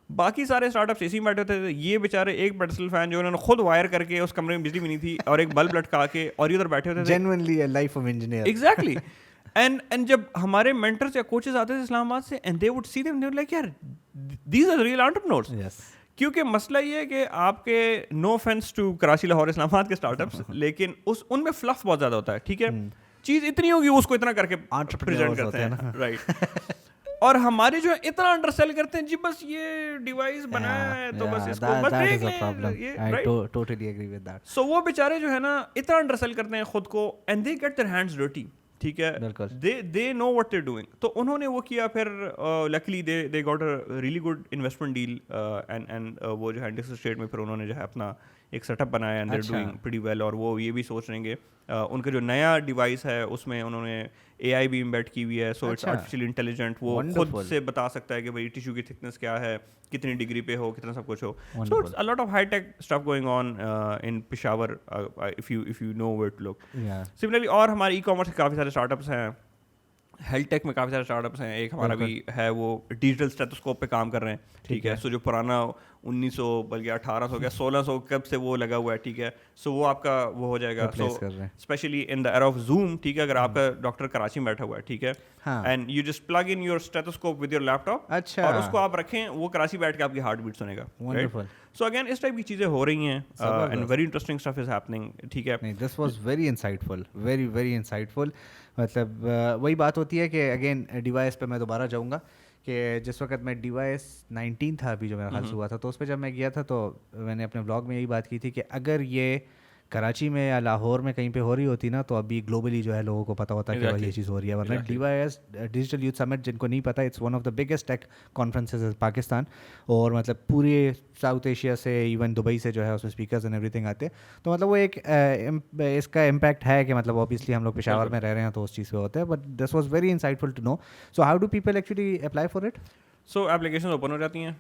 बाकी सारे स्टार्टअप्स एसी में बैठे थे, ये बेचारे एक पेडस्टल फैन जो उन्होंने खुद वायर करके, उस कमरे में बिजली भी नहीं थी, और एक बल्ब लटका के, और इधर बैठे होते थे। Genuinely a life of engineer. Exactly. And जब हमारे मेंटर्स या कोचेस आते थे इस्लामाबाद से, and they would see them, they would like यार these are real entrepreneurs. Yes. क्योंकि मसला ये है कि आपके, no offence to Karachi, Lahore, Islamabad के स्टार्टअप्स, लेकिन उनमें फ्लफ बहुत ज़्यादा होता है, ठीक है। चीज़ इतनी होगी उसको इतना करके प्रेजेंट करते हैं, राइट। और हमारे जो इतना अंडरसेल करते हैं, जी बस ये डिवाइस बनाया है तो बस इसको बस देख लें, right. Totally agree with that. So वो बेचारे जो है ना इतना अंडरसेल करते हैं खुद को, and they get their hands dirty, ठीक है। They know what they are doing. तो उन्होंने वो किया, फिर luckily they got a really good investment deal, and वो जो है इंडस्ट्रियल स्टेट में फिर उन्होंने जो है अपना एक सेटअप बनाया, and they are doing pretty well. और वो ये भी सोच रहेंगे, उनका जो नया डिवाइस है उसमें उन्होंने AI भी इम्बेड की हुई है, सो इट्स आर्टिफिशियल इंटेलिजेंट, वो खुद से बता सकता है कि भाई टिश्यू की थिकनेस क्या है, कितनी डिग्री पे हो, कितना सब कुछ हो। So it's a lot of high tech stuff going on in Peshawar, if you know where to look. Similarly और हमारे ई-कॉमर्स के काफ़ी सारे स्टार्टअप्स हैं, हेल्थ टेक में काफ़ी सारे स्टार्टअप्स हैं। एक हमारा भी है, वो डिजिटल स्टेथोस्कोप पे काम कर रहे हैं, ठीक है। सो जो पुराना 1900 बल्कि 1800 क्या 1600 कब से वो लगा हुआ है, ठीक है। सो वो आपका वो हो जाएगा, so specially in the era of zoom, ठीक है। अगर आपका डॉक्टर कराची में बैठा हुआ है, ठीक है, and you just plug in your stethoscope with your laptop, अच्छा, और उसको आप रखें, वो कराची बैठ के आपकी हार्ट बीट सुनेगा, राइट। सो अगेन इस टाइप की चीज़ें हो रही हैं, and very interesting stuff is happening, ठीक है। This was very insightful, very very insightful. मतलब वही बात होती है कि अगेन डिवाइस पे मैं दोबारा जाऊँगा कि जिस वक्त मैं DYS-19 था अभी जो मेरा ख्याल से हुआ था, तो उस पर जब मैं गया था तो मैंने अपने ब्लॉग में यही बात की थी कि अगर ये कराची में या लाहौर में कहीं पे हो रही होती ना, तो अभी ग्लोबली जो है लोगों को पता होता है कि भाई ये चीज़ हो रही है। वरना DYS डिजिटल यूथ समिट, जिनको नहीं पता, it's one of the biggest tech conferences in Pakistan, और मतलब पूरे साउथ एशिया से, इवन दुबई से जो है उसमें स्पीकर्स एंड एवरीथिंग आते हैं। तो मतलब वो एक इसका इम्पैक्ट है कि मतलब ऑब्वियसली हम लोग पेशावर में रह रहे हैं तो उस चीज़ पे होता है, but this was very insightful to know. So how do people actually apply for it? So application open हो जाती हैं,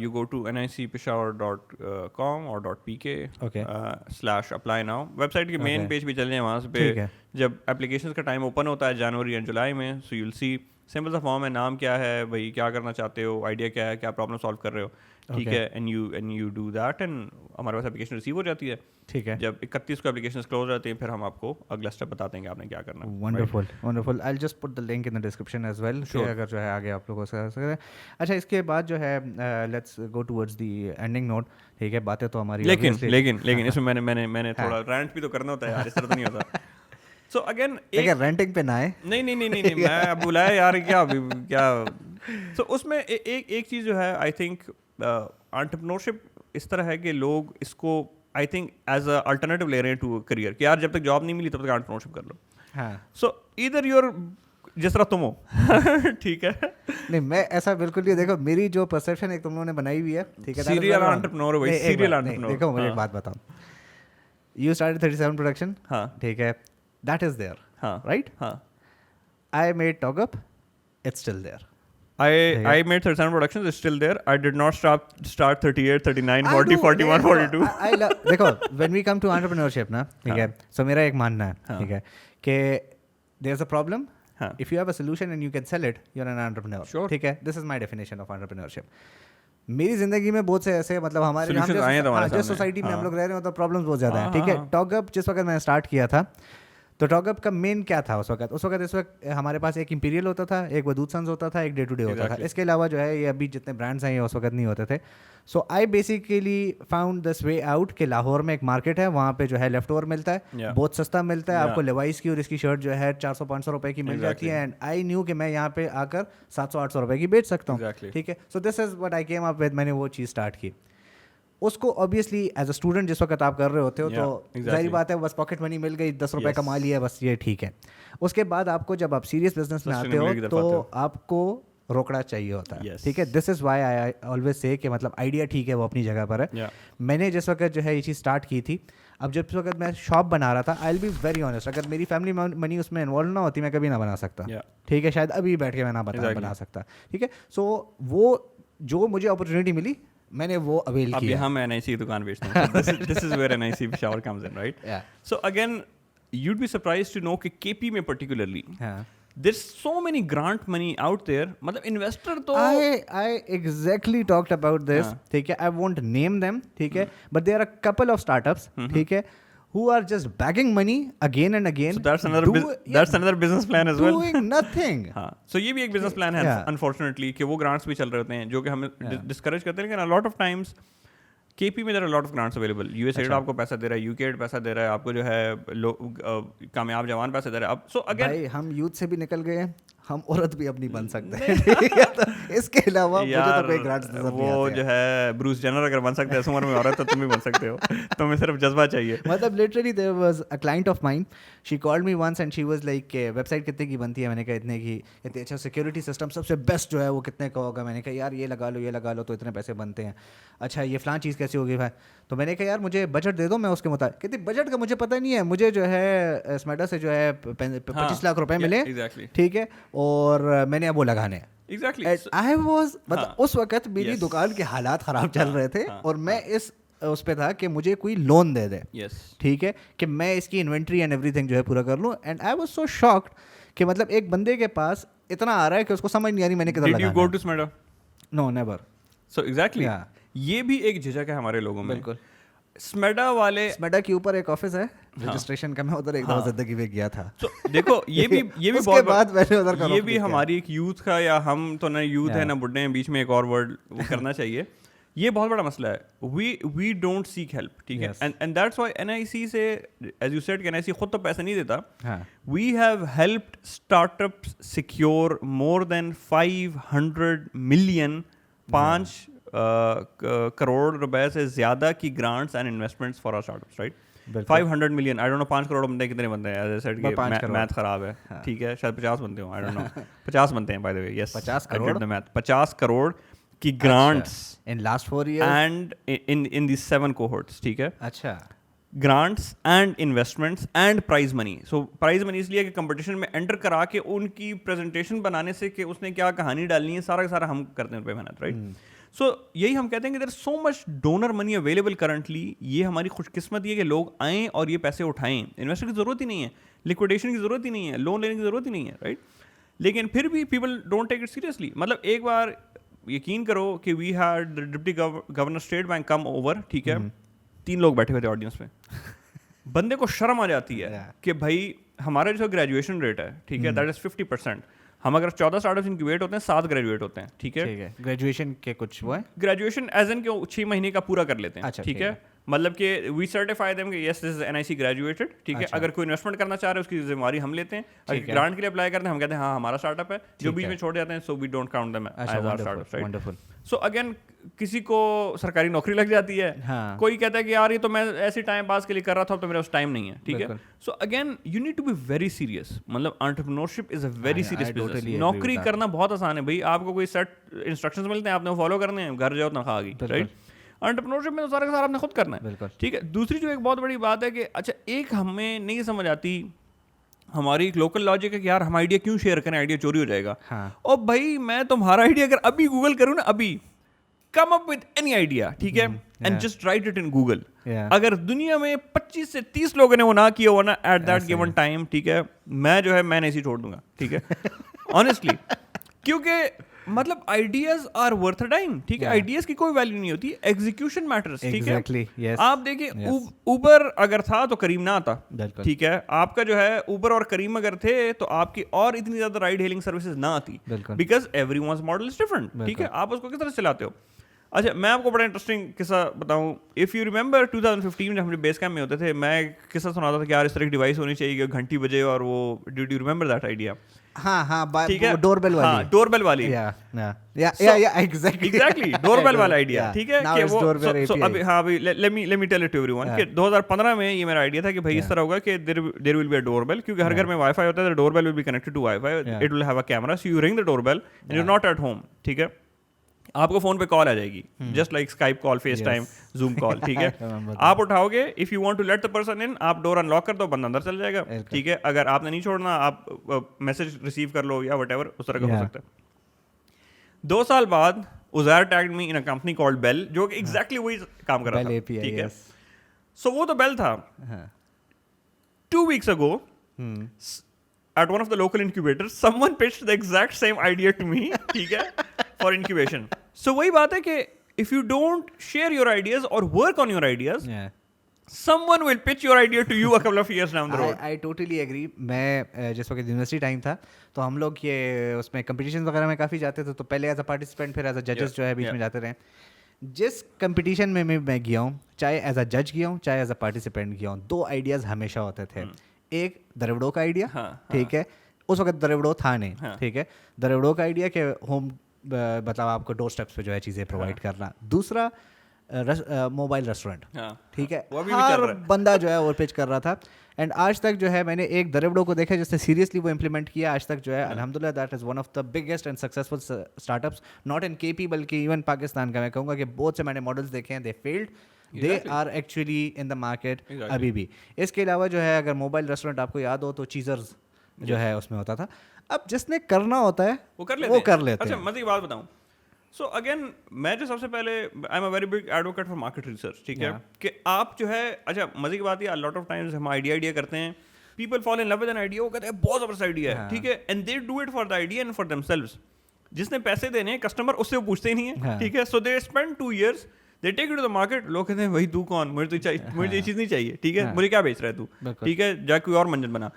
यू गो टू nicpeshawar.com और .pk/apply नाउ। वेबसाइट के मेन पेज पे चले जाएं, वहाँ पे जब एप्लीकेशन का टाइम ओपन होता है जनवरी एंड जुलाई में, सो यूल सी सिंपल सा फॉर्म है, नाम क्या है भाई, क्या करना चाहते हो, आइडिया क्या है, क्या प्रॉब्लम सॉल्व कर रहे हो, ठीक है, and you do that and हमारे पास एप्लीकेशन रिसीव हो जाती है। ठीक है, जब 31 को एप्लीकेशन क्लोज रहते हैं, फिर हम आपको अगला स्टेप बताते हैं कि आपने क्या करना है। Wonderful wonderful, I will just put the link in the description as well, अगर जो है आगे आप लोगों से सकते हैं। अच्छा, इसके बाद जो है let's go towards the ending note, ठीक है। बातें तो हमारी लेकिन इसमें मैंने थोड़ा रैंट भी तो करना होता है यार, इस तरह तो नहीं होता। सो अगेन रेंटिंग पे ना है, नहीं मैं बुलाया यार, क्या सो उसमें एक चीज़ जो है, आई थिंक एंटरप्रेन्योरशिप इस तरह है कि लोग इसको I think as a alternative ले रहे हैं टू करियर, कि यार जब तक जॉब नहीं मिली तब तक एंटरप्रेन्योरशिप कर लो। हाँ, सो इधर यूर जिस तरह तुम हो ठीक है। नहीं, मैं ऐसा बिल्कुल नहीं, देखो मेरी जो परसेप्शन एक तुम लोगों ने बनाई हुई है, ठीक है, सीरियल एंटरप्रेन्योर भाई, सीरियल एंटरप्रेन्योर। देखो मुझे एक बात बताओ, यू स्टार्टेड 37 प्रोडक्शन, हाँ ठीक है, दैट इज देयर, हाँ राइट, हाँ। I made TogUp, it's still there. I made 37 productions, it's still there. I did not start 38, 39, 40, 41, 42. देखो, when we come to entrepreneurship ना, ठीक है, so मेरा एक मानना है, ठीक है, कि there's a problem, if you have a solution and you can sell it, you're an entrepreneur. Sure. ठीक है, this is my definition of entrepreneurship. मेरी जिंदगी में बहुत से ऐसे, मतलब हमारे जिस सोसाइटी में हम लोग रह रहे हैं, मतलब प्रॉब्लम्स बहुत ज़्यादा हैं, ठीक है। TogUp जिस वक्त मैंने स्टार्ट किया था, तो TogUp का मेन क्या था उस वक्त इस वक्त हमारे पास एक इंपीरियल होता था, एक वदूद सन्स होता था, एक डे टू डे होता था। इसके अलावा जो है ये अभी जितने ब्रांड्स हैं ये उस वक्त नहीं होते थे। So I basically found this way out कि लाहौर में एक मार्केट है, वहाँ पे जो है लेफ्ट ओवर मिलता है, बहुत सस्ता मिलता है आपको। लेवाइस की और इसकी शर्ट जो है 400-500 रुपए की मिल जाती है, एंड आई न्यू कि मैं यहाँ पे आकर 700-800 रुपए की बेच सकता हूँ, ठीक है। So this is what I came up with, मैंने वो चीज़ स्टार्ट की। उसको ऑब्वियसली एज अ स्टूडेंट जिस वक्त आप कर रहे होते हो, तो जाहिर बात है बस पॉकेट मनी मिल गई, 10 रुपए कमा लिया, बस ये ठीक है। उसके बाद आपको जब आप सीरियस बिजनेस में आते हो तो आपको रोकड़ा चाहिए होता है, ठीक है। This is why I always say कि मतलब आइडिया ठीक है, वो अपनी जगह पर है। मैंने जिस वक्त जो है ये चीज़ स्टार्ट की थी, अब जब इस वक्त मैं शॉप बना रहा था, I will be very honest, अगर मेरी फैमिली मनी उसमें इन्वॉल्व ना होती, मैं कभी ना बना सकता, ठीक है। शायद अभी बैठ के मैं ना बना सकता, ठीक है। सो वो जो मुझे अपॉर्चुनिटी मिली, मैंने वो अवेल किया। अभी हम NIC की दुकान बेचते हैं, this is where NIC Peshawar comes in, right? So again, you'd be surprised to know कि KP में particularly, there's so many grant money out there, मतलब इन्वेस्टर तो I exactly talked about this, ठीक है, I won't name them, ठीक है, but there are a couple of startups, ठीक है, who are just bagging money again and again. So that's another business plan as well. Doing nothing. हाँ, so ये भी एक business plan है, unfortunately, कि वो grants भी चल रहे होते हैं जो कि हमें discourage करते हैं, लेकिन a lot of times KP में there are a lot of grants available. USAID आपको पैसा दे रहा है, UKAID पैसा दे रहा है, आपको जो है कामयाब जवान पैसा दे रहा है। अब so again, भाई हम यूथ से भी निकल गए हैं, हम औरत भी अपनी बन सकते हैं, ठीक है। तो इसके अलावा मुझे तो कोई ग्रांट्स नजर नहीं आते। वो जो है ब्रूस जेनर अगर बन सकते हैं इस उम्र में औरत, तो तुम भी बन सकते हो, तुम्हें सिर्फ जज्बा चाहिए। मतलब literally there was a client of mine, she called me once and she was like, website कितने की बनती है? मैंने कहा इतने की। इतने अच्छा सिक्योरिटी सिस्टम सबसे बेस्ट जो है वो कितने का होगा? मैंने कहा यार ये लगा लो तो इतने पैसे बनते हैं। अच्छा ये फलां चीज़ कैसी होगी भाई? तो मैंने कहा यार मुझे बजट दे दो, मैं उसके मुताबिक। कहती बजट का मुझे पता नहीं है, मुझे जो है स्मेडा से जो है 25 लाख रुपए मिले, ठीक है, और मैंने अब वो लगाने हैं। Exactly. I was, मतलब उस वक्त मेरी दुकान के हालात ख़राब चल रहे थे, और मैं इस उस पे था कि मुझे कोई लोन दे दे, ठीक है, कि मैं इसकी इन्वेंट्री एंड एवरीथिंग जो है पूरा कर लूँ। And I was so shocked कि मतलब एक बंदे के पास इतना आ रहा है कि उसको समझ नहीं आ रही मैंने किधर लगाना है। Did you go to Smeda? No, never. So exactly. ये भी एक झिझक है हमारे लोगों में। बिल्कुल। स्मेडा के ऊपर एक ऑफिस है रजिस्ट्रेशन का, मैं उधर एक दफा जिंदगी में गया था। तो देखो ये भी उसके बाद मैंने उधर का ये भी हमारी एक यूथ का, या हम तो ना यूथ है ना बुढ़े हैं, बीच में एक और वर्ड करना चाहिए ये बहुत बड़ा मसला है. वी डोंट सीक हेल्प, ठीक है. एंड दैट्स व्हाई NIC से, एज यू सेड, NIC खुद तो पैसा नहीं देता. We have helped startups secure more than 500 million 5 crore रुपए से ज़्यादा की grants and investments for our startups, right. 500 million, I don't know 5 crore बंदे कितने बनते हैं, एज आई सेड कि मैथ खराब है, ठीक है, शायद 50 बनते हो, आई डोंट नो. 50 बनते हैं by the way, yes, 50 crore math, 50 crore की grants in last 4 years and in the 7 cohorts, ठीक है. अच्छा. Grants and investments and prize money. So prize money इसलिए कि कंपटीशन में एंटर करा के उनकी प्रेजेंटेशन बनाने से कि उसने क्या कहानी डालनी है, सारा का सारा हम करते हैं उन पे मेहनत, राइट. सो यही हम कहते हैं कि there so much donor money available currently. ये हमारी खुशकिस्मती है कि लोग आएँ और ये पैसे उठाएं. इन्वेस्टर की ज़रूरत ही नहीं है, लिक्विडेशन की ज़रूरत ही नहीं है, लोन लेने की ज़रूरत ही नहीं है, राइट. लेकिन फिर भी people don't take it seriously. मतलब एक बार यकीन करो कि we had deputy governor State Bank come over, ठीक है. 3 लोग बैठे हुए थे ऑडियंस में. बंदे को शर्म आ जाती है कि भाई हमारा जो ग्रेजुएशन रेट है, ठीक है, दैट इज 50%. हम अगर 14 स्टार्टअप्स इनक्यूबेट होते हैं, 7 ग्रेजुएट होते हैं, ठीक है. ग्रेजुएशन के कुछ वो है, ग्रेजुएशन एज एन के 6 महीने का पूरा कर लेते हैं, ठीक है. मतलब कि वी सर्टिफाई देम कि yes this is NIC graduated, ठीक है. अगर कोई इन्वेस्टमेंट करना चाह रहे हैं उसकी जिम्मेवारी हम लेते हैं. अगर ग्रांट के लिए अप्लाई करते हैं हम कहते हैं हाँ हमारा स्टार्टअप है. जो बीच में छोड़ जाते हैं, so we don't count them as our startup, right. So again किसी को सरकारी नौकरी लग जाती है, कोई कहता है कि यार ये तो मैं ऐसे टाइम पास के लिए कर रहा था, तो मेरे पास टाइम नहीं है, ठीक है. So again you need to be very serious. मतलब entrepreneurship is a very serious business. नौकरी करना बहुत आसान है भाई. आपको कोई सेट इंस्ट्रक्शंस मिलते हैं, आपने वो फॉलो करने हैं, घर जाओ तनख्वाह आ गई, राइट. एंटरप्रेन्योरशिप में तो सारा का सारा आपने खुद करना है, ठीक है. दूसरी जो एक बहुत बड़ी बात है कि अच्छा एक हमें नहीं समझ आती, हमारी एक लोकल लॉजिक है कि यार हम आइडिया क्यों शेयर करें, आइडिया चोरी हो जाएगा. और भाई मैं तुम्हारा आइडिया अगर अभी गूगल करूँ ना, अभी come up with any idea, ठीक है, and just right it in Google. अगर दुनिया में 25 से 30 लोगों ने वो ना किया हो ना एट दैट गिवन टाइम, ठीक है, मैं ऐसे ही छोड़ दूंगा, ठीक है. ऑनेस्टली, क्योंकि मतलब ideas are worth a time, ठीक है. आइडियाज की कोई वैल्यू नहीं होती, एग्जीक्यूशन मैटर्स, ठीक है. आप देखिए उबर अगर था तो करीम ना आता, ठीक है. आपका जो है उबर और करीम अगर थे तो आपकी और इतनी ज्यादा राइड हेलिंग सर्विसेज ना आती, because everyone's model is different, ठीक है. आप उसको किस तरह चलाते हो. अच्छा मैं आपको बड़ा इंटरेस्टिंग किस्सा बताऊं. इफ़ यू रिमेंबर 2015 में जब हम बेस कैंप में होते थे, मैं किस्सा सुनाता था कि यार इस तरह की डिवाइस होनी चाहिए, घंटी बजे, और वो did you remember that idea. ठीक है, डोरबेल वाली, डोरबेल वाली, एग्जैक्टली डोरबेल वाला आइडिया, ठीक है. कि वो अभी अभी let me tell it to everyone कि 2015 में ये मेरा आइडिया था कि भाई इस तरह होगा कि there will be a doorbell, क्योंकि हर घर में वाईफाई होता है. The doorbell will be connected to wifi, it will have a camera, so you ring the doorbell and you are not at home, ठीक है. आपको फोन पे कॉल आ जाएगी, just like Skype call, face time, Zoom call, ठीक है. आप उठाओगे, if you want to let the person in, आप डोर अनलॉक कर दो, बंदा अंदर चल जाएगा, ठीक है. अगर आपने नहीं छोड़ना, आप मैसेज रिसीव कर लो या व्हाटएवर, उस तरह का हो सकता है. 2 साल बाद Uzair tagged me in a company called Bell, जो कि एग्जैक्टली वही काम कर रहा था, ठीक है. सो वो तो बेल था. 2 weeks ago at one of the local incubators, someone pitched the exact same idea to me, ठीक है, for incubation. So वही बात है कि if you don't share your ideas or work on your ideas, someone will pitch your idea to you a couple of years down the road. I totally agree. मैं जिस वक्त university time था तो हम लोग ये उसमें कंपटीशन वगैरह में काफ़ी जाते थे, तो पहले एज अ पार्टिसिपेंट, फिर एज अ जजेस जो है बीच में जाते रहे. जिस कंपटीशन में मैं गया हूँ, चाहे एज अ जज गया हूँ, चाहे एज अ पार्टिसिपेंट गया हूँ, 2 आइडियाज़ हमेशा होते थे. एक दरवड़ो का आइडिया, ठीक है, उस वक्त दरवड़ो था नहीं, ठीक है. दरवड़ो का आइडिया कि होम मतलब आपको डोर स्टेप्स पे जो है चीज़ें प्रोवाइड करना. दूसरा मोबाइल रेस्टोरेंट, ठीक है, हर बंदा जो है वो पिच कर रहा था. एंड आज तक जो है मैंने एक दरवड़ो को देखा जिसने सीरियसली वो इम्प्लीमेंट किया. आज तक जो है अल्हम्दुलिल्लाह that is one of the biggest and successful startups, not in KP बल्कि इवन पाकिस्तान का. मैं कहूँगा कि बहुत से मैंने मॉडल्स देखे हैं, they failed, they are actually in the market अभी भी. इसके अलावा जो है अगर मोबाइल रेस्टोरेंट आपको याद हो तो चीज़र्स जो है उसमें होता था. अब जिसने करना होता है वो कर लेते हैं. अच्छा मज़े की बात बताऊँ. सो अगेन मैं जो सबसे पहले, I am a very big advocate for market research, ठीक है, कि आप जो है, अच्छा मजे की बात है, लॉट ऑफ टाइम्स हम आइडिया करते हैं, people fall in love with an idea, वो कहते हैं बहुत जबरदस्त आइडिया है, ठीक है, and they do it for the idea and for themselves. जिसने पैसे देने हैं कस्टमर, उससे वो पूछते ही नहीं है, ठीक है. So they spend 2 years, they take it to the market. लोग कहते हैं भाई तू कौन, मुझे तो मुझे ये चीज़ नहीं चाहिए, ठीक है, मुझे क्या बेच रहा है तू, ठीक है, जा कोई और मंजन बना.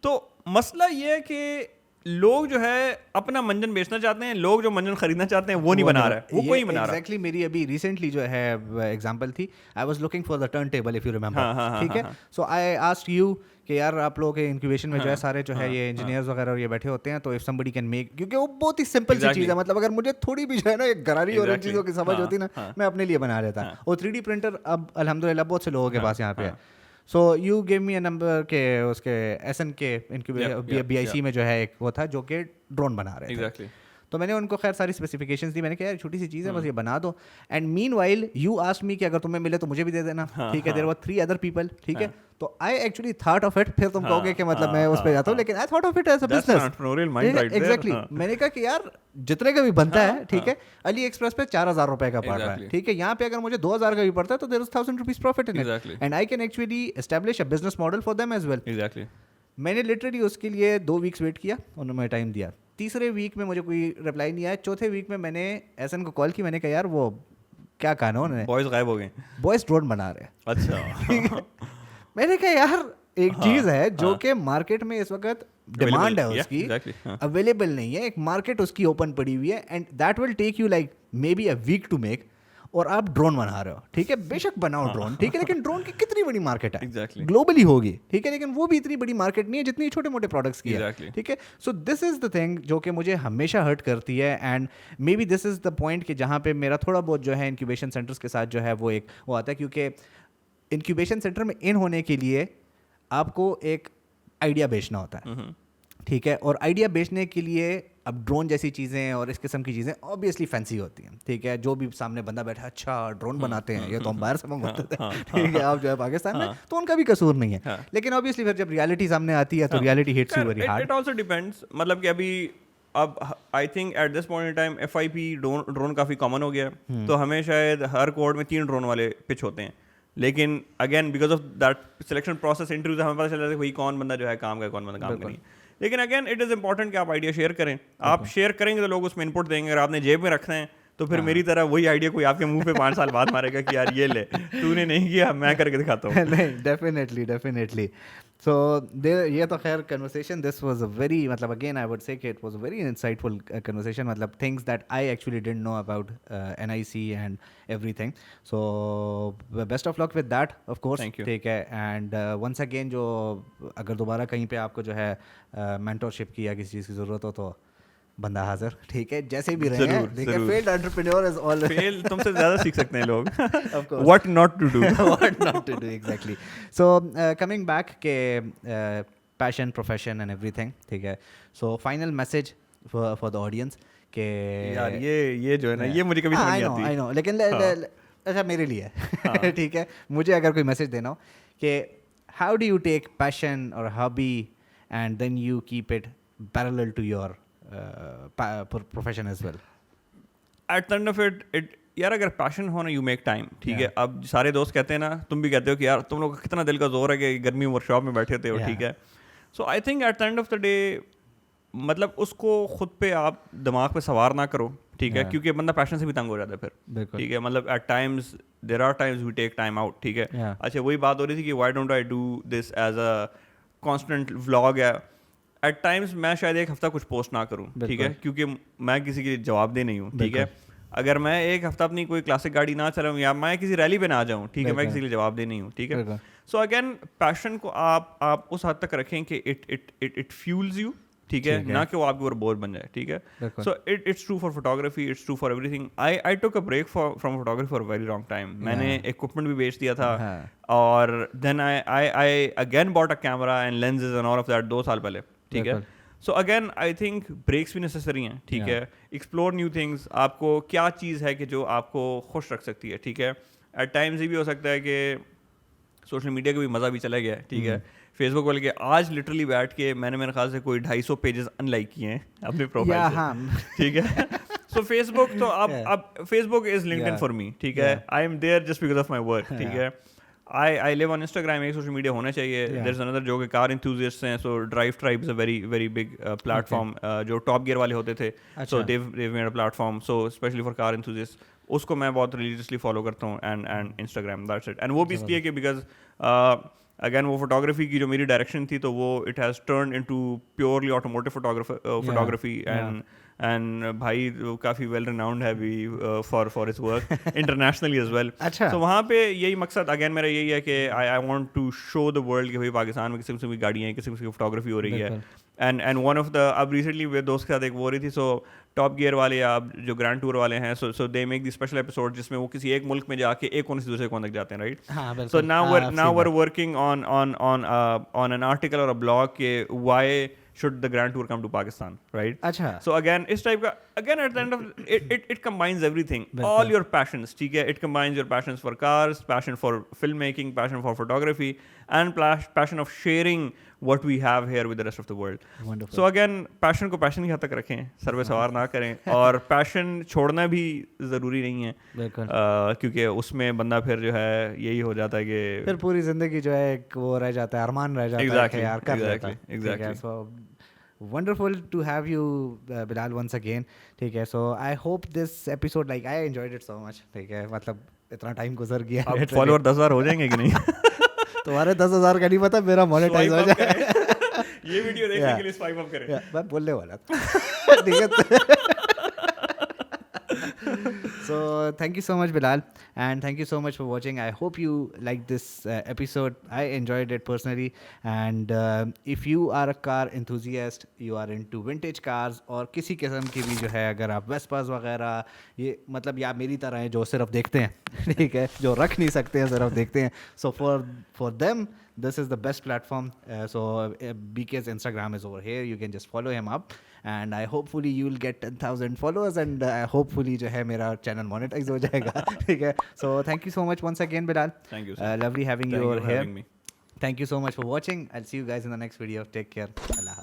तो मसला ये है कि लोग जो है अपना मंजन बेचना चाहते हैं, लोग जो मंजन खरीदना चाहते हैं वो नहीं बना रहा है, वो कोई बना रहा है। एग्जैक्टली मेरी अभी रिसेंटली जो है एग्जांपल थी, I was looking for the turn table if you remember, ठीक है। सो आई आस्क्ड यू कि यार आप लोगों के इंक्यूबेशन में जो है सारे जो है ये इंजीनियर्स वगैरह और ये बैठे होते हैं, तो इफ समबडी कैन मेक, क्योंकि वो बहुत ही सिंपल सी चीज़ है, मतलब अगर मुझे थोड़ी भी जो है ना एक गरारी और इन चीज़ों की समझ होती ना, मैं अपने लिए बना लेता। और 3D प्रिंटर अब अल्हम्दुलिल्लाह बहुत से लोगों के पास यहाँ पे है। So you give me a number के उसके SN के BIC में जो है एक वो था जो कि ड्रोन बना रहे थे। तो मैंने उनको खैर सारी स्पेसिफिकेशंस दी, मैंने कहा यार छोटी सी चीज़ है बस ये बना दो। And meanwhile you asked me कि अगर तुम्हें मिले तो मुझे भी दे देना, ठीक है। देयर वर 3 अदर पीपल, ठीक है। तो I actually thought of it, फिर तुम कहोगे कि मतलब मैं उस पे जाता हूँ, लेकिन I thought of it as a business. Exactly मैंने कहा कि यार जितने का भी बनता है, ठीक है, अली एक्सप्रेस पे 4,000 रुपए का पड़ रहा है, ठीक है, यहाँ पे अगर मुझे 2,000 का भी पड़ता है तो there is 1,000 rupees profit in it, and I can actually establish a business model for them as well. मैंने लिटरली उसके लिए 2 वीक्स वेट किया, उन्होंने टाइम दिया। तीसरे वीक में मुझे कोई रिप्लाई नहीं आया। चौथे वीक में मैंने SN को कॉल की, मैंने कहा यार वो क्या कहा ना उन्होंने, बॉयज गायब हो गए, बॉयज ड्रोन बना रहे हैं। अच्छा मैंने कहा यार एक चीज है जो कि मार्केट में इस वक्त डिमांड है उसकी, अवेलेबल नहीं है, एक मार्केट उसकी ओपन पड़ी हुई है, and that will take you like maybe a week to make, और आप ड्रोन बना रहे हो, ठीक है, बेशक बनाओ ड्रोन, ठीक है, लेकिन ड्रोन की कितनी बड़ी मार्केट है, ग्लोबली होगी, ठीक है, लेकिन वो भी इतनी बड़ी मार्केट नहीं है जितनी छोटे मोटे प्रोडक्ट्स की है, ठीक है। So this is the thing जो कि मुझे हमेशा हर्ट करती है, and may be this is the point कि जहाँ पे मेरा थोड़ा बहुत जो है इंक्यूबेशन सेंटर्स के साथ जो है वो एक वो आता है, क्योंकि इंक्यूबेशन सेंटर में इन होने के लिए आपको एक आइडिया बेचना होता है, ठीक है, और आइडिया बेचने के लिए अब ड्रोन जैसी चीज़ें और इस किस्म की चीज़ें ऑब्वियसली फैंसी होती हैं, ठीक है। जो भी सामने बंदा बैठा है, अच्छा ड्रोन बनाते हैं, ये तो हम बाहर से मंगवाते थे, ठीक है, आप जो है पाकिस्तान में, तो उनका भी कसूर नहीं है, लेकिन ऑब्वियसली फिर जब रियलिटी सामने आती है तो reality hits you very hard. It also depends, मतलब कि अभी अब आई think at this point in time FIP drone काफ़ी कॉमन हो गया है, तो हमें शायद हर कोड में 3 ड्रोन वाले पिच होते हैं, लेकिन again because of that selection process interview हमें पता चल जाता है भाई कौन बंदा जो है काम का, कौन बंदा काम का नहीं। लेकिन अगेन इट इज़ इंपॉर्टेंट कि आप आइडिया शेयर करें, आप शेयर करेंगे तो लोग उसमें इनपुट देंगे, अगर आपने जेब में रखना है तो फिर मेरी तरह वही आइडिया कोई आपके मुंह पे 5 साल बाद मारेगा कि यार ये ले, तूने नहीं किया, मैं करके दिखाता हूँ। नहीं, डेफिनेटली। सो ये तो खैर conversation, this was a very, मतलब अगेन आई वुड से कि it was a very insightful conversation, मतलब things that I actually didn't know about NIC and everything. So best of luck with that of course, ठीक है। And once again जो अगर दोबारा कहीं पे आपको जो है मेंटरशिप की या किसी चीज़ की ज़रूरत हो तो बंदा हाजिर, ठीक है, जैसे भी रहे हैं, ठीक है। Failed entrepreneur is always, fail तुमसे ज़्यादा सीख सकते हैं लोग, what not to do, exactly. So coming back के पैशन, प्रोफेशन एंड एवरीथिंग, ठीक है। So final message for the audience के यार ये जो है ना, ये मुझे कभी समझ नहीं आती। आई नो, लेकिन अच्छा मेरे लिए ठीक है, मुझे अगर कोई मैसेज देना हो कि how do you take passion और hobby and then you keep it parallel to your profession as well. At the end of it यार, अगर पैशन हो ना, यू मेक टाइम, ठीक है। अब सारे दोस्त कहते हैं ना, तुम भी कहते हो कि यार तुम लोग का कितना दिल का जोर है कि गर्मी वर्कशॉप में बैठे थे हो, ठीक है। So I think at the end of the day, मतलब उसको खुद पे आप दिमाग पे सवार ना करो, ठीक है, क्योंकि बंदा पैशन से भी तंग हो जाता है फिर, ठीक है। मतलब at times there are times we take time out, ठीक है। अच्छा, वही बात हो रही थी कि why don't I do this as a constant vlog है। एट टाइम्स मैं शायद एक हफ्ता कुछ पोस्ट ना करूँ, ठीक है, क्योंकि मैं किसी के जवाबदेह नहीं हूँ, ठीक है। अगर मैं एक हफ्ता अपनी कोई क्लासिक गाड़ी ना चलाऊँ या मैं किसी रैली पे ना जाऊँ, ठीक है, मैं किसी के लिए जवाबदेह नहीं हूँ, ठीक है। सो अगेन पैशन को आप उस हद तक रखें कि इट फ्यूल्स यू, ठीक है, ना कि वो आपके ऊपर बोझ बन जाए, ठीक है। So it's true for photography, it's true for everything. I took a break from photography for very long time. मैंने इक्विपमेंट भी बेच दिया था, और then I again bought a camera and lenses and all of that 2 साल पहले, ठीक है। So again I think breaks भी नेसेसरी हैं, ठीक है। एक्सप्लोर न्यू थिंग्स, आपको क्या चीज़ है कि जो आपको खुश रख सकती है, ठीक है। एट टाइम्स ये भी हो सकता है कि सोशल मीडिया का भी मज़ा भी चला गया है, ठीक है। फेसबुक वाले के आज लिटरली बैठ के मैंने मेरे ख्याल से कोई 250 पेजेस अनलाइक किए हैं अपने प्रोफाइल से, ठीक है। सो फेसबुक तो अब Facebook is LinkedIn for me, ठीक है। I am there just because of my work, ठीक है। I live on Instagram, एक सोशल मीडिया होना चाहिए। There's another जो कि कार enthusiasts हैं, so Drive Tribe is a very big platform, जो टॉप गियर वाले होते थे, so they've made a platform, so especially for car enthusiasts, उसको मैं बहुत religiously follow करता हूँ, and Instagram, that's it। and वो भी इसलिए कि because अगेन वो फोटोग्राफी की जो मेरी डायरेक्शन थी तो वो it has turn into purely automotive photography and भाई काफ़ी वेल रिनाउंड है भी for its work internationally as well. अच्छा. तो वहाँ पे यही मकसद अगेन मेरा यही है कि I want to show the world कि भाई पाकिस्तान में किसी किस्म की गाड़ियाँ हैं, किसी किस्म की फोटोग्राफी हो रही है. एंड वन ऑफ द अब रिसेंटली मेरे दोस्त के साथ एक वो हो रही थी. सो टॉप गियर वाले या जो ग्रैंड टूर वाले हैं so they make the special episode जिसमें वो किसी एक मुल्क में जाके एक कोने से दूसरे कोने तक जाते हैं, right. So now were working on an article और अ ब्लॉग के why should the grand tour come to Pakistan, right? अच्छा. So again इस टाइप का again at the end of it combines everything, all your passions, ठीक है. It combines your passions for cars, passion for filmmaking, passion for photography, and passion of sharing what we have here with the rest of the world. Wonderful. So again passion को passion की हद तक रखें, सर्वे सवार ना करें और passion छोड़ना भी ज़रूरी नहीं है. क्योंकि उसमें बंदा फिर जो है यही हो जाता है कि फिर पूरी जिंदगी जो है वो रह जाता है, अरमान रह जाता है कि यार कर लेता है. Exactly. So wonderful to have you, Bilal, once again. ठीक है. So I hope this episode, like, I enjoyed it so much. ठीक है. मतलब इतना टाइम गुजर गया. अब फॉलोअर 10,000 हो जाएंगे कि नहीं? तुम्हारे 10,000 का नहीं पता, मेरा मोनेटाइज हो जाए. ये वीडियो देखने के लिए स्वाइप अप करें. मैं बोलने वाला था. ठीक है. So thank you so much, Bilal, and thank you so much for watching. I hope you liked this episode. I enjoyed it personally, and if you are a car enthusiast, you are into vintage cars और किसी किस्म की भी जो है अगर आप Vespas वगैरह ये मतलब या मेरी तरह हैं जो सिर्फ देखते हैं, ठीक है, जो रख नहीं सकते हैं सिर्फ देखते हैं. So for them this is the best platform. So BK's Instagram is over here. You can just follow him up, and I hopefully you'll get 10,000 followers, and hopefully जो है मेरा channel monetize हो जाएगा. ठीक है. So thank you so much once again, Bilal. Thank you, sir. Lovely having you over here. Having me. Thank you so much for watching. I'll see you guys in the next video. Take care. Allah.